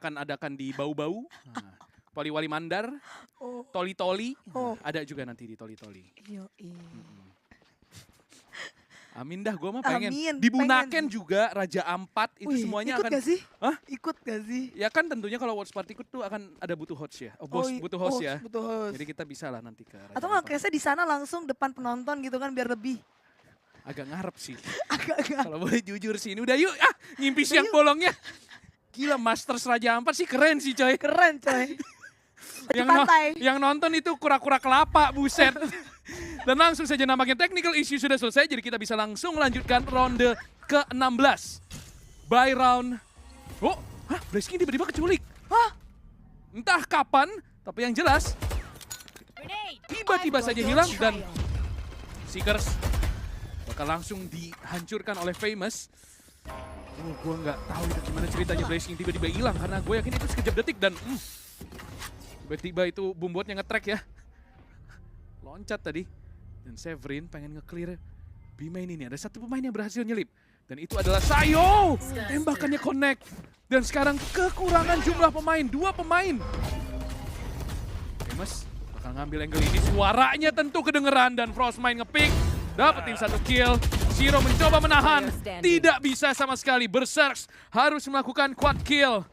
akan adakan di Bau-Bau. Nah, Poliwali Mandar, Oh. Toli-Toli. Oh. Ada juga nanti di Toli-Toli. Yoi. Amin dah, gue mah pengen. Amin, Di Bunaken pengen. juga Raja Ampat itu Wih, semuanya ikut akan. gak sih? Hah? Ikut gak sih? Ya kan tentunya kalau watch party ikut tuh akan ada butuh host ya. Oh, butuh host ya. Butuh host. Jadi kita bisa lah nanti ke Raja Atau nggak Ampat. case di sana langsung depan penonton gitu kan biar lebih Agak ngarep sih. agak-agak. Kalau boleh jujur sih ini udah yuk ngimpi siang yuk. bolongnya. Gila Masters Raja Ampat sih keren sih coy. Keren coy. Di Yang, pantai. yang nonton itu kura-kura kelapa buset. Dan langsung saja nampaknya technical issue sudah selesai. Jadi kita bisa langsung melanjutkan ronde ke-16. By round. Oh, Blaze King tiba-tiba keculik. Hah? Entah kapan, tapi yang jelas tiba-tiba saja hilang dan Seekers bakal langsung dihancurkan oleh Famous. Oh, gue nggak tahu itu gimana ceritanya Blaze King tiba-tiba hilang karena gue yakin itu sekejap detik dan tiba-tiba itu Boombotnya nge-track ya. Loncat tadi. Dan Severin pengen nge-clear B-main ini. Ada satu pemain yang berhasil nyelip. Dan itu adalah Sayo. Tembakannya connect. Dan sekarang kekurangan jumlah pemain. 2 pemain. Famous bakal ngambil angle ini. Suaranya tentu kedengeran. Dan Frostmine nge-pick. Dapetin 1 kill. Shiro mencoba menahan. Tidak bisa sama sekali. Berserks harus melakukan quad kill.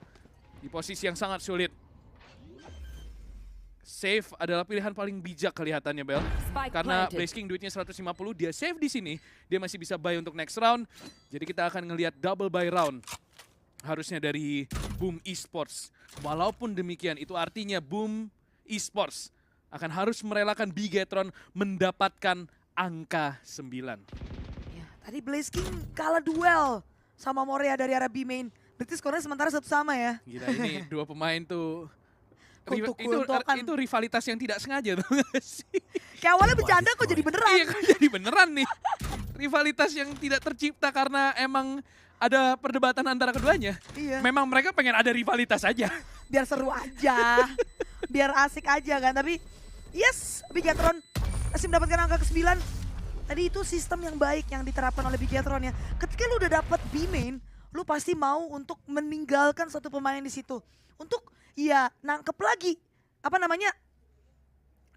Di posisi yang sangat sulit. Save adalah pilihan paling bijak kelihatannya Bel. Karena Blaze King duitnya 150, dia save di sini. Dia masih bisa buy untuk next round. Jadi kita akan ngelihat double buy round. Harusnya dari Boom Esports. Walaupun demikian itu artinya Boom Esports akan harus merelakan Bigetron mendapatkan angka 9. Ya, tadi Blaze King kalah duel sama Morea dari arah B-main. Berarti skornya sementara 1 sama ya. Gila ini 2 pemain tuh. Kutuk-kutukan. Itu rivalitas yang tidak sengaja tuh gak sih? Kayak awalnya bercanda kok jadi beneran. Iya kan jadi beneran nih. Rivalitas yang tidak tercipta karena emang ada perdebatan antara keduanya. Iya. Memang mereka pengen ada rivalitas aja. Biar seru aja. Biar asik aja kan. Tapi yes, Bigetron masih mendapatkan angka ke-9. Tadi itu sistem yang baik yang diterapkan oleh Bigetron ya. Ketika lu udah dapet B-main, lu pasti mau untuk meninggalkan satu pemain di situ. Untuk ya nangkep lagi, apa namanya,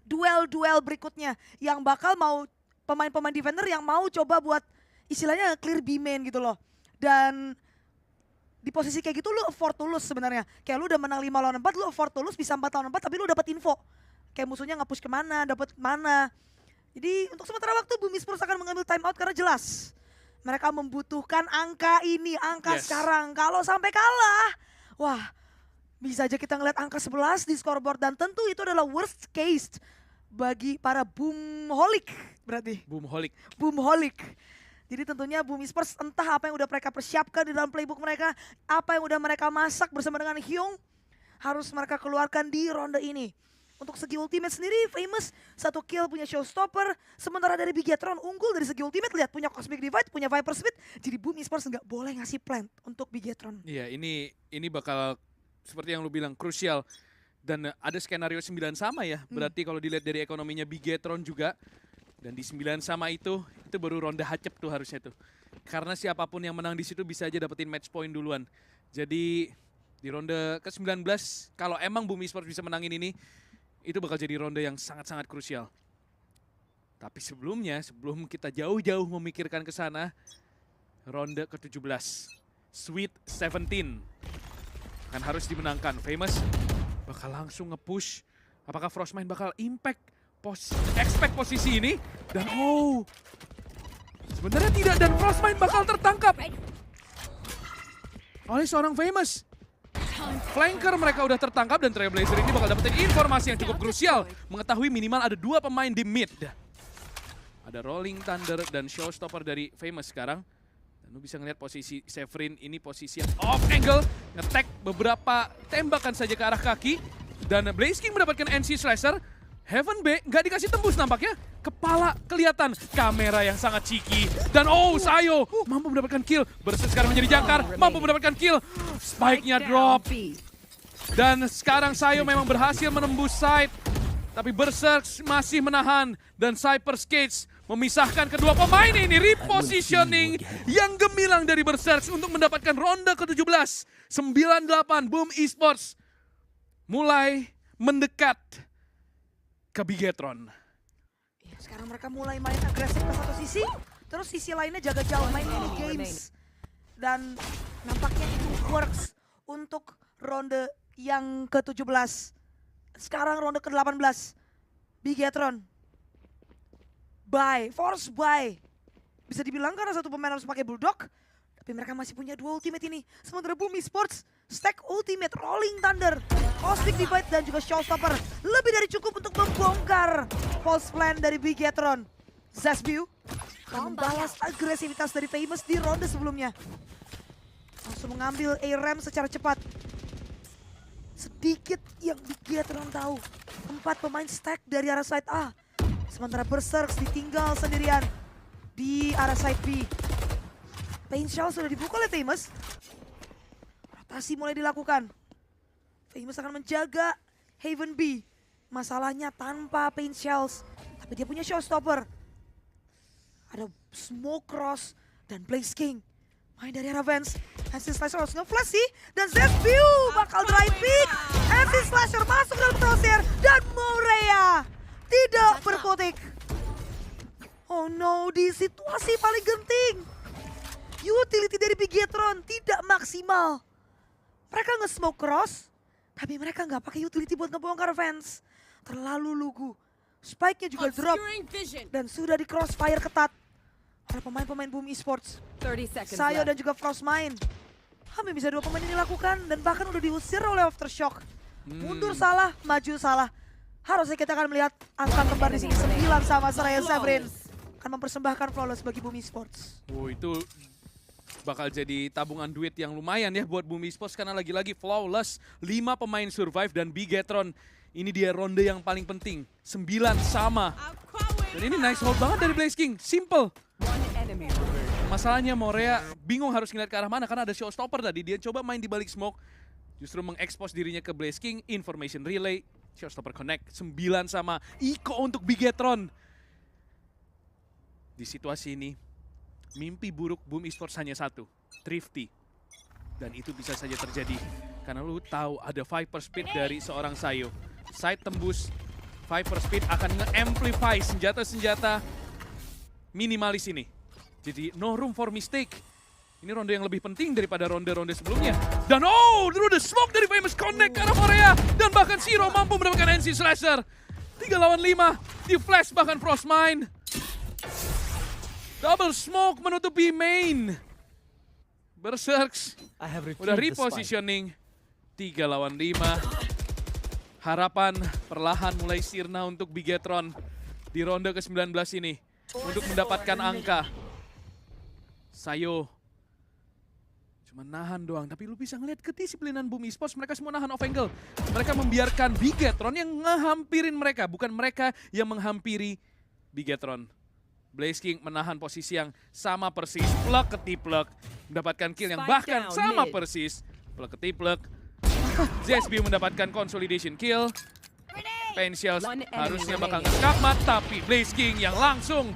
duel-duel berikutnya. Yang bakal mau pemain-pemain defender yang mau coba buat istilahnya clear B-main gitu loh. Dan di posisi kayak gitu lu afford to lose sebenarnya. Kayak lu udah menang 5 lawan 4, lu afford to lose bisa 4 lawan 4 tapi lu dapat info. Kayak musuhnya nge-push kemana, dapat mana. Jadi untuk sementara waktu Boom Esports akan mengambil timeout karena jelas mereka membutuhkan angka ini, angka sekarang. Kalau sampai kalah, wah bisa aja kita ngeliat angka 11 di scoreboard dan tentu itu adalah worst case bagi para Boomholic berarti. Boomholic. Jadi tentunya Boom Esports entah apa yang udah mereka persiapkan di dalam playbook mereka, apa yang udah mereka masak bersama dengan Hyung, harus mereka keluarkan di ronde ini. Untuk segi ultimate sendiri, Famous 1 kill punya showstopper, sementara dari Bigetron unggul dari segi ultimate, lihat punya Cosmic Divide, punya Viper Speed, jadi Boom Esports nggak boleh ngasih plant untuk Bigetron. Iya, ini bakal seperti yang lu bilang krusial. Dan ada skenario 9 sama ya, berarti kalau dilihat dari ekonominya Bigetron juga. Dan di 9 sama itu baru ronde hacep tuh harusnya tuh. Karena siapapun yang menang di situ bisa aja dapetin match point duluan. Jadi di ronde ke-19, kalau emang Boom Esports bisa menangin ini, itu bakal jadi ronde yang sangat-sangat krusial. Tapi sebelumnya, sebelum kita jauh-jauh memikirkan ke sana, ronde ke-17, Sweet 17 akan harus dimenangkan. Famous bakal langsung nge-push. Apakah Frostmine bakal expect posisi ini? Dan sebenarnya tidak, dan Frostmine bakal tertangkap oleh seorang Famous. Flanker mereka udah tertangkap dan Trailblazer ini bakal dapetin informasi yang cukup krusial. Mengetahui minimal ada 2 pemain di mid. Ada Rolling Thunder dan Showstopper dari Famous sekarang. Dan lu bisa ngeliat posisi Severin ini posisi yang off angle. Nge-tag beberapa tembakan saja ke arah kaki. Dan Blaze King mendapatkan NC Slasher. Heaven B nggak dikasih tembus nampaknya. Kepala kelihatan, kamera yang sangat cheeky. Dan Sayo mampu mendapatkan kill. Berset sekarang menjadi jangkar, mampu mendapatkan kill. Spike-nya drop. Dan sekarang Sayo memang berhasil menembus side. Tapi Berserk masih menahan. Dan Cyper Skates memisahkan kedua pemain ini. Repositioning yang gemilang dari Berserk untuk mendapatkan ronde ke-17. 9-8 Boom Esports mulai mendekat ke Bigetron. Ya, sekarang mereka mulai main agresif ke satu sisi, terus sisi lainnya jaga jauh main mini games. Dan nampaknya itu works untuk ronde yang ke-17. Sekarang ronde ke-18. Bigetron. Force buy. Bisa dibilang karena satu pemain harus pakai Bulldog, tapi mereka masih punya 2 ultimate ini. Sementara Boom Esports stack ultimate, Rolling Thunder, Cosmic Divide dan juga Showstopper. Lebih dari cukup untuk membongkar false plan dari Bigetron. Zazbiu akan membalas agresivitas dari Famous di ronde sebelumnya. Langsung mengambil ARAM secara cepat. Sedikit yang Bigetron tahu. 4 pemain stack dari arah side A. Sementara Berserk ditinggal sendirian di arah side B. Pain Shell sudah dibuka oleh Famous. Rotasi mulai dilakukan. Famous akan menjaga Haven B. Masalahnya tanpa Pain Shells. Tapi dia punya Showstopper. Ada Smoke Cross dan Blaze King. Main dari arah Vance. Acid Slasher harus nge-flash sih. Dan Zazbiu bakal drive pick. Acid Slasher masuk dalam crosshair. Dan Morea tidak berkutik. Oh no, di situasi paling genting. Utility dari Bigetron tidak maksimal. Mereka nge-smoke cross, tapi mereka nggak pakai utility buat ngebongkar Vance. Terlalu lugu. Spike-nya juga drop. Dan sudah di crossfire ketat oleh pemain-pemain Boom Esports. 30 seconds Sayo left. dan juga Frostmine. Hampir bisa 2 pemain ini lakukan dan bahkan udah diusir oleh Aftershock. Mundur salah, maju salah. Harusnya kita akan melihat angka kembar di sini 9 sama Seraya Severin. Akan mempersembahkan Flawless bagi Boom Esports. Itu bakal jadi tabungan duit yang lumayan ya buat Boom Esports karena lagi-lagi Flawless, 5 pemain survive dan Bigetron. Ini dia ronde yang paling penting, 9 sama. Dan ini nice hold banget dari Blaze King, simple. Masalahnya Morea bingung harus ngeliat ke arah mana karena ada Showstopper tadi. Dia coba main di balik smoke, justru mengekspos dirinya ke Blaze King. Information relay, Showstopper connect, 9 sama. Iko untuk Bigetron. Di situasi ini, mimpi buruk Boom Esports hanya satu, Thrifty. Dan itu bisa saja terjadi, karena lu tahu ada Viper Speed dari seorang Sayo. Side tembus, Viper Speed akan nge-amplify senjata-senjata minimalis ini. Jadi no room for mistake. Ini ronde yang lebih penting daripada ronde-ronde sebelumnya. Dan through the smoke dari Famous Connect ke arah Morea. Dan bahkan Zero mampu mendapatkan NC Slasher. 3 lawan 5, di flash bahkan Frostmine. Double smoke menutupi main. Berserks I have udah retrieved the spike. repositioning. 3 lawan 5. Harapan perlahan mulai sirna untuk Bigetron di ronde ke-19 ini. Untuk mendapatkan angka. Sayo cuma nahan doang, tapi lu bisa ngeliat kedisiplinan Boom Esports, mereka semua nahan off angle. Mereka membiarkan Bigetron yang ngehampirin mereka, bukan mereka yang menghampiri Bigetron. Blaze King menahan posisi yang sama persis, plug ketiplek, mendapatkan kill yang Spike bahkan down, sama mid. persis, plug ketiplek. ZSB mendapatkan consolidation kill. Penshiels One enemy harusnya bakal remaining. ngeskakmat, tapi Blaze King yang langsung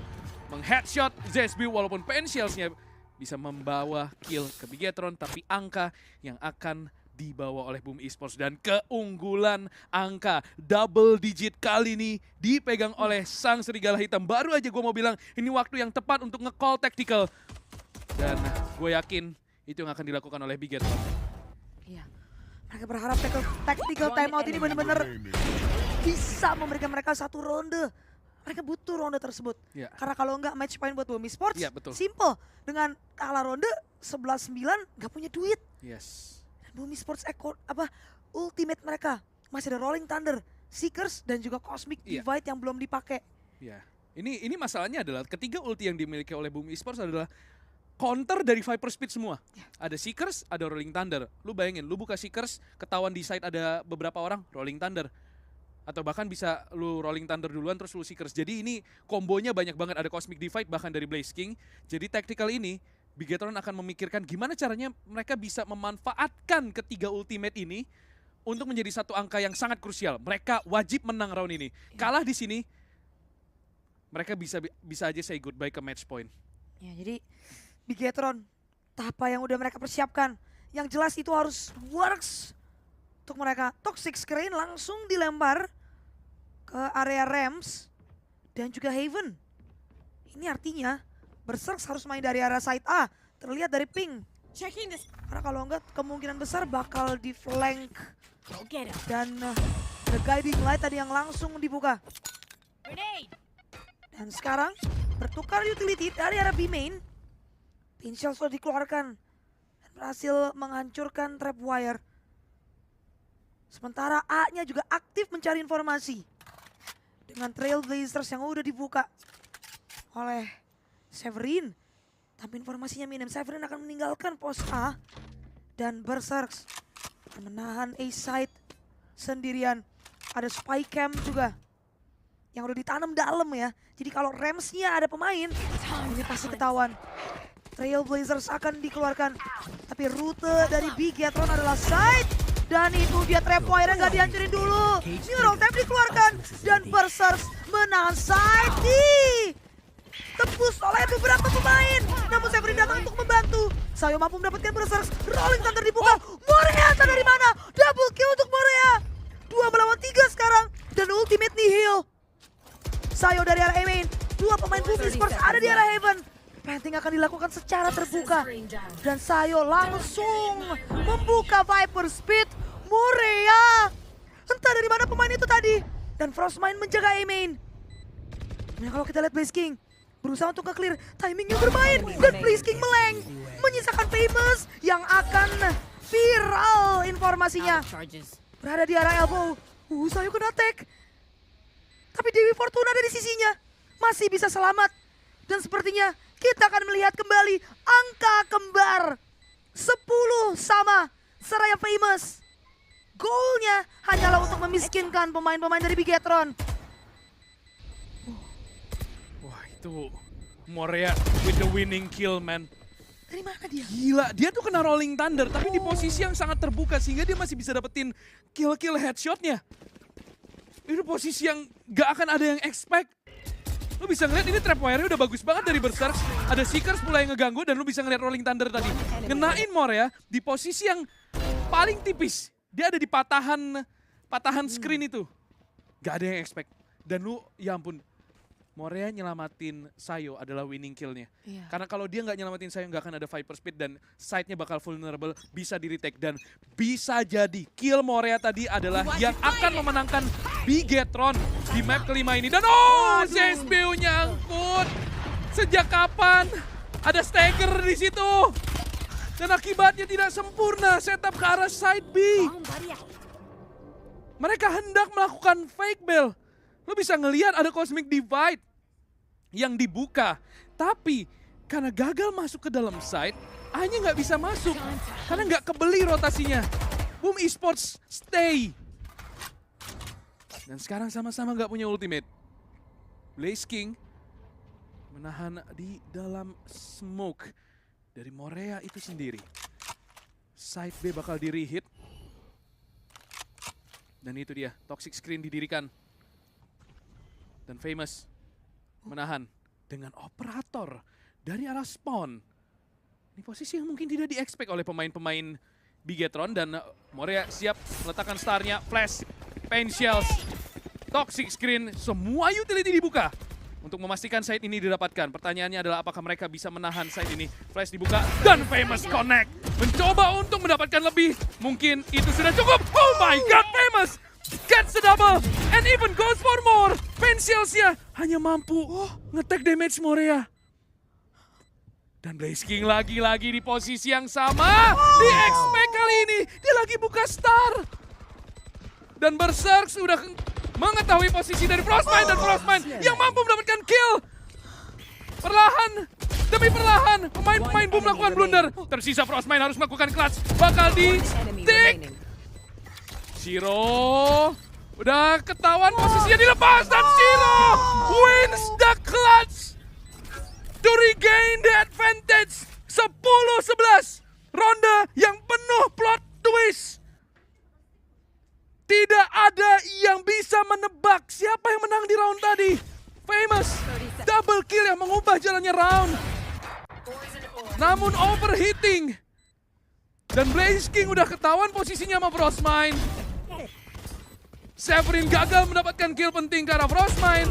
mengheadshot ZSB walaupun Penshielsnya bisa membawa kill ke Bigetron, tapi angka yang akan dibawa oleh Boom Esports dan keunggulan angka double digit kali ini dipegang oleh sang serigala hitam. Baru aja gue mau bilang ini waktu yang tepat untuk nge-call tactical. Dan gue yakin itu yang akan dilakukan oleh Bigetron. Iya. Mereka berharap tactical timeout ini benar-benar bisa memberikan mereka satu ronde. Mereka butuh ronde tersebut. Ya. Karena kalau enggak match point buat Boom Esports, Iya, betul. simple. Dengan kalah ronde 11-9 nggak punya duit. Yes. Dan Boom Esports ultimate mereka masih ada Rolling Thunder, Seekers dan juga Cosmic Iya. Divide yang belum dipakai. Ya. Ini masalahnya adalah ketiga ulti yang dimiliki oleh Boom Esports adalah counter dari Viper Speed semua. Ada Seekers, ada Rolling Thunder. Lu bayangin, lu buka Seekers, ketahuan di side ada beberapa orang, Rolling Thunder. Atau bahkan bisa lu Rolling Thunder duluan terus lu Seekers. Jadi ini kombonya banyak banget, ada Cosmic Divide bahkan dari Blaze King. Jadi tactical ini, Bigetron akan memikirkan gimana caranya mereka bisa memanfaatkan ketiga ultimate ini untuk menjadi satu angka yang sangat krusial. Mereka wajib menang round ini. Kalah di sini, mereka bisa aja say goodbye ke match point. Ya, jadi Bigetron, apa yang udah mereka persiapkan, yang jelas itu harus works untuk mereka. Toxic Screen langsung dilempar ke area Rams dan juga Haven. Ini artinya Berserks harus main dari arah side A, terlihat dari ping. Checking this. Karena kalau enggak kemungkinan besar bakal di flank. Go get him. Dan the guiding light tadi yang langsung dibuka. Grenade. Dan sekarang bertukar utility dari arah B main. Pinshell sudah dikeluarkan dan berhasil menghancurkan trap wire. Sementara A-nya juga aktif mencari informasi. Dengan Trailblazers yang udah dibuka oleh Severin. Tapi informasinya minim. Severin akan meninggalkan pos A. Dan Berserks menahan A-side sendirian. Ada spy cam juga yang udah ditanam dalam ya. Jadi kalau Rams-nya ada pemain, ini pasti ketahuan. Trailblazers akan dikeluarkan. Tapi rute dari Bigetron adalah side. Dan itu dia trapwire nggak dihancurin dulu. Neural Tap dikeluarkan. Dan Berserks menahan side. Tembus oleh beberapa pemain. Namun Severin datang untuk membantu. Sayo mampu mendapatkan Berserks. Rolling Thunder dibuka. Morea entah dari mana. Double kill untuk Morea. 2 melawan 3 sekarang. Dan ultimate nihil. Sayo dari arah A main. 2 pemain Boom Esports ada di arah Heaven. Planting akan dilakukan secara terbuka. Dan Sayo langsung membuka Viper Speed. Morea. Entah dari mana pemain itu tadi. Dan Frostmine menjaga A main. Nah kalau kita lihat Blaze King berusaha untuk nge-clear, timingnya bermain. Dan Blaze King meleng. Menyisakan Famous yang akan viral informasinya. Charges. Berada di arah elbow. Sayo kena tag. Tapi Dewi Fortuna ada di sisinya. Masih bisa selamat. Dan sepertinya kita akan melihat kembali angka kembar. 10 sama Seraya Famous. Goalnya hanyalah untuk memiskinkan pemain-pemain dari Bigetron. Wah itu Morea with the winning kill man. Dari mana dia? Gila, dia tuh kena Rolling Thunder tapi di posisi yang sangat terbuka sehingga dia masih bisa dapetin kill-kill headshotnya. Itu posisi yang gak akan ada yang expect. Lu bisa ngeliat ini trap wire-nya udah bagus banget dari Berserk. Ada Seekers mulai ngeganggu dan lu bisa ngeliat Rolling Thunder tadi. Ngenain Morea di posisi yang paling tipis. Dia ada di patahan screen itu. Gak ada yang expect. Dan lu, ya ampun, Morea nyelamatin Sayo adalah winning kill-nya. Iya. Karena kalau dia nggak nyelamatin Sayo nggak akan ada Viper Speed dan side-nya bakal vulnerable, bisa di-retake. Dan bisa jadi kill Morea tadi adalah yang akan memenangkan Bigetron di map kelima ini. Dan ZSBU nyangkut. Sejak kapan ada stagger di situ? Dan akibatnya tidak sempurna setup ke arah side B. Bomb buddy out. Mereka hendak melakukan fake bell. Lo bisa ngelihat ada Cosmic Divide yang dibuka. Tapi karena gagal masuk ke dalam site, A-nya nggak bisa masuk. Karena nggak kebeli rotasinya. Boom Esports stay. Dan sekarang sama-sama nggak punya ultimate. Blaze King menahan di dalam smoke dari Morea itu sendiri. Side B bakal di-rehit. Dan itu dia, toxic screen didirikan. Dan Famous menahan dengan operator dari arah spawn. Ini posisi yang mungkin tidak di-expect oleh pemain-pemain Bigetron. Dan Morea siap meletakkan starnya, flash, pain shells, toxic screen, semua utility dibuka. Untuk memastikan site ini didapatkan. Pertanyaannya adalah apakah mereka bisa menahan site ini. Flash dibuka dan Famous connect. Mencoba untuk mendapatkan lebih. Mungkin itu sudah cukup. Oh my god, Famous gets the double and even goes for more. Pencils-nya hanya mampu nge-tag damage Morea. Dan Blaze King lagi-lagi di posisi yang sama. Di expect kali ini dia lagi buka star. Dan Berserk sudah mengetahui posisi dari Frostmine dan Frostmine yang mampu mendapatkan kill. Perlahan demi perlahan pemain-pemain Boom melakukan blunder. Tersisa Frostmine harus melakukan clutch. Bakal di stick. Zero udah ketahuan posisinya dilepas dan Zero wins the clutch to regain the advantage. 10-11 ronde yang penuh plot twist. Tidak ada yang bisa menebak siapa yang menang di round tadi. Famous double kill yang mengubah jalannya round. Namun overheating. Dan Blaze King udah ketahuan posisinya sama Frostmine. Severin gagal mendapatkan kill penting karena Frostmine.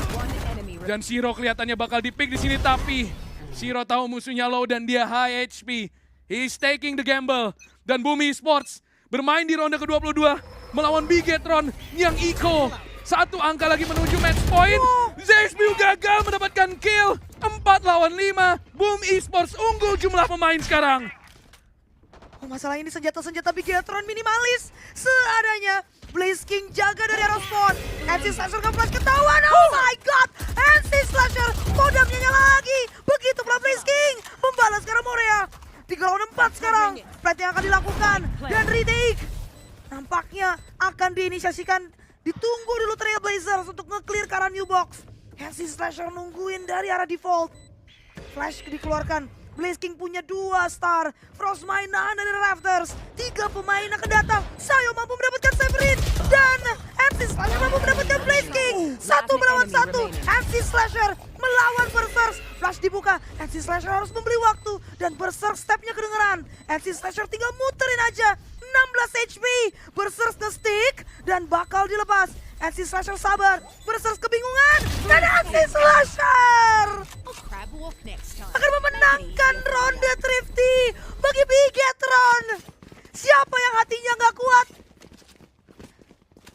Dan Zero kelihatannya bakal di-pick di sini, tapi Zero tahu musuhnya low dan dia high HP. He's taking the gamble. Dan Boom Esports bermain di ronde ke-22 melawan Bigetron yang Eco. Satu angka lagi menuju match point. ZSBU gagal mendapatkan kill. 4 lawan 5. Boom Esports unggul jumlah pemain sekarang. Oh, masalah ini senjata-senjata Bigetron minimalis seadanya. Blaze King jaga dari arah spawn. NC Slasher nge-flash ketahuan. Oh my god. NC Slasher kodamnya nyala lagi. Begitu pula Blaze King membalas ke arah Morea. 3 lawan 4 sekarang. Plat yang akan dilakukan. Dan retake nampaknya akan diinisiasikan. Ditunggu dulu Trailblazers untuk nge-clear ke arah new box. NC Slasher nungguin dari arah default. Flash dikeluarkan. Blaze King punya 2 star. Frostmine nahan dari rafters. 3 pemain akan datang. Sayo mampu mendapatkan Severin. Dan MC Slasher mampu mendapatkan Blaze King. 1 melawan 1. MC Slasher melawan Berserk. Flash dibuka. MC Slasher harus membeli waktu. Dan Berserk stepnya kedengeran. MC Slasher tinggal muterin aja. 16 HP. Berserk nge-stick. Dan bakal dilepas. MC Slasher sabar. Berserk kebingungan. Dan MC Slasher I'll crab walk next time. akan memenangkan ronde Thrifty bagi Bigetron. Siapa yang hatinya nggak kuat?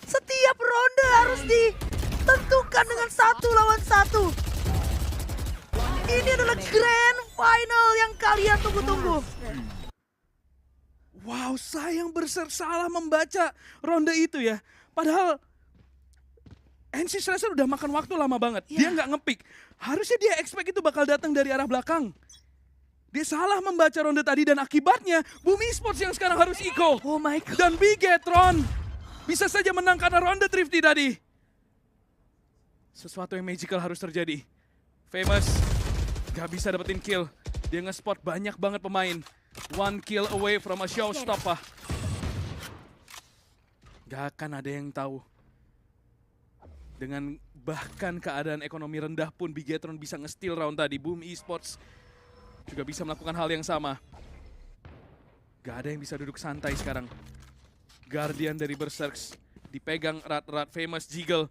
Setiap ronde harus ditentukan dengan 1 lawan 1. Ini adalah grand final yang kalian tunggu-tunggu. Wow, sayang Berserk salah membaca ronde itu ya. Padahal NC Slasher udah makan waktu lama banget. Dia nggak ngepick. Harusnya dia expect itu bakal datang dari arah belakang. Dia salah membaca ronde tadi dan akibatnya Boom Esports yang sekarang harus eco. Oh my god. Dan Bigetron bisa saja menang karena ronde Thrifty tadi. Sesuatu yang magical harus terjadi. Famous gak bisa dapetin kill. Dia nge-spot banyak banget pemain. 1 kill away from a showstopper. Gak akan ada yang tahu Dengan bahkan keadaan ekonomi rendah pun Bigetron bisa nge-steal round tadi. Boom Esports juga bisa melakukan hal yang sama. Gak ada yang bisa duduk santai sekarang. Guardian dari Berserks dipegang erat-erat Famous Jiggle.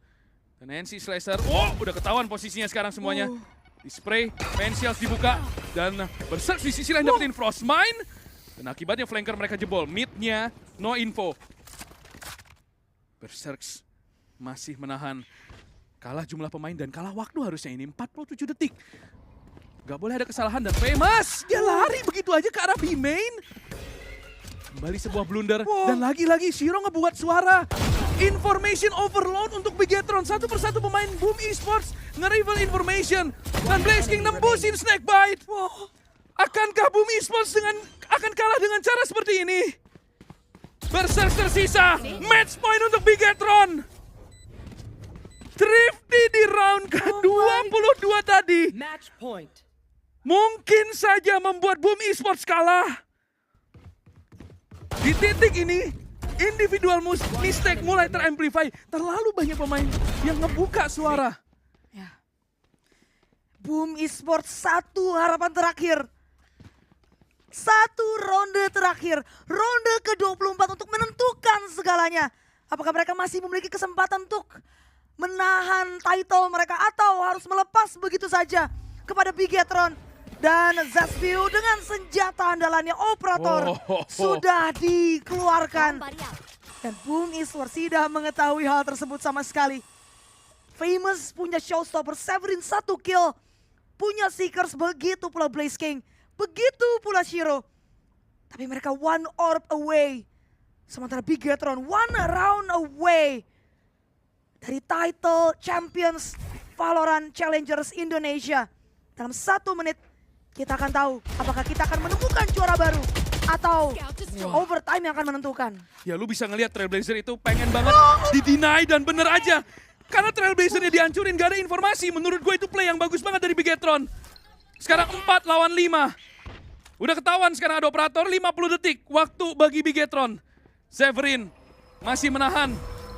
Dan NC Slasher, udah ketahuan posisinya sekarang semuanya. Di spray, Fancials dibuka. Dan Berserks di sisi lain dapetin Frostmine. Dan akibatnya flanker mereka jebol. Mid-nya no info. Berserks masih menahan. Kalah jumlah pemain dan kalah waktu harusnya ini. 47 detik. Gak boleh ada kesalahan dan Famous. Dia lari begitu aja ke arah B-main. Kembali sebuah blunder. Dan lagi-lagi Shiro ngebuat suara. Information overload untuk Bigetron. Satu persatu pemain Boom Esports nge-reveal information. Dan Blaze King nembusin Snakebite. Akankah Boom Esports akan kalah dengan cara seperti ini? Berserks tersisa. Match point untuk Bigetron. Thrifty di round ke-22 tadi. Match point. Mungkin saja membuat Boom Esports kalah. Di titik ini, individual mistake mulai teramplify. Terlalu banyak pemain yang ngebuka suara. Ya. Boom Esports satu harapan terakhir. Satu ronde terakhir. Ronde ke-24 untuk menentukan segalanya. Apakah mereka masih memiliki kesempatan untuk menahan title mereka atau harus melepas begitu saja kepada Bigetron. Dan Zazview dengan senjata andalannya Operator sudah dikeluarkan. Somebody out. Dan Boom Esports tidak mengetahui hal tersebut sama sekali. Famous punya showstopper, Severin 1 kill. Punya Seekers, begitu pula Blaze King. Begitu pula Shiro. Tapi mereka 1 orb away. Sementara Bigetron 1 round away. Dari title Champions Valorant Challengers Indonesia. Dalam 1 menit kita akan tahu apakah kita akan menemukan juara baru. Atau overtime yang akan menentukan. Ya lu bisa ngelihat Trailblazer itu pengen banget di-deny dan bener aja. Karena Trailblazernya dihancurin, gak ada informasi. Menurut gue itu play yang bagus banget dari Bigetron. Sekarang 4 lawan 5. Udah ketahuan sekarang ada Operator, 50 detik. Waktu bagi Bigetron. Severin masih menahan.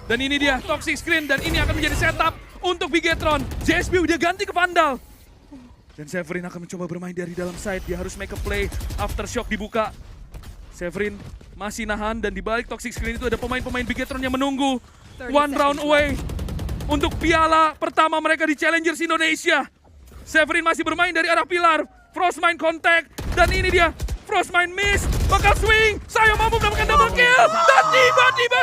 Dan ini dia Toxic Screen dan ini akan menjadi setup untuk Bigetron. JSB udah ganti ke Vandal. Dan Severin akan mencoba bermain dari dalam side. Dia harus make a play. Aftershock dibuka. Severin masih nahan dan di balik Toxic Screen itu ada pemain-pemain Bigetron yang menunggu. 1 round away untuk piala pertama mereka di Challengers Indonesia. Severin masih bermain dari arah pilar. Frostmine contact dan ini dia. Frostmine miss. Bakal swing. Saya mampu mendapatkan double kill. Dan tiba-tiba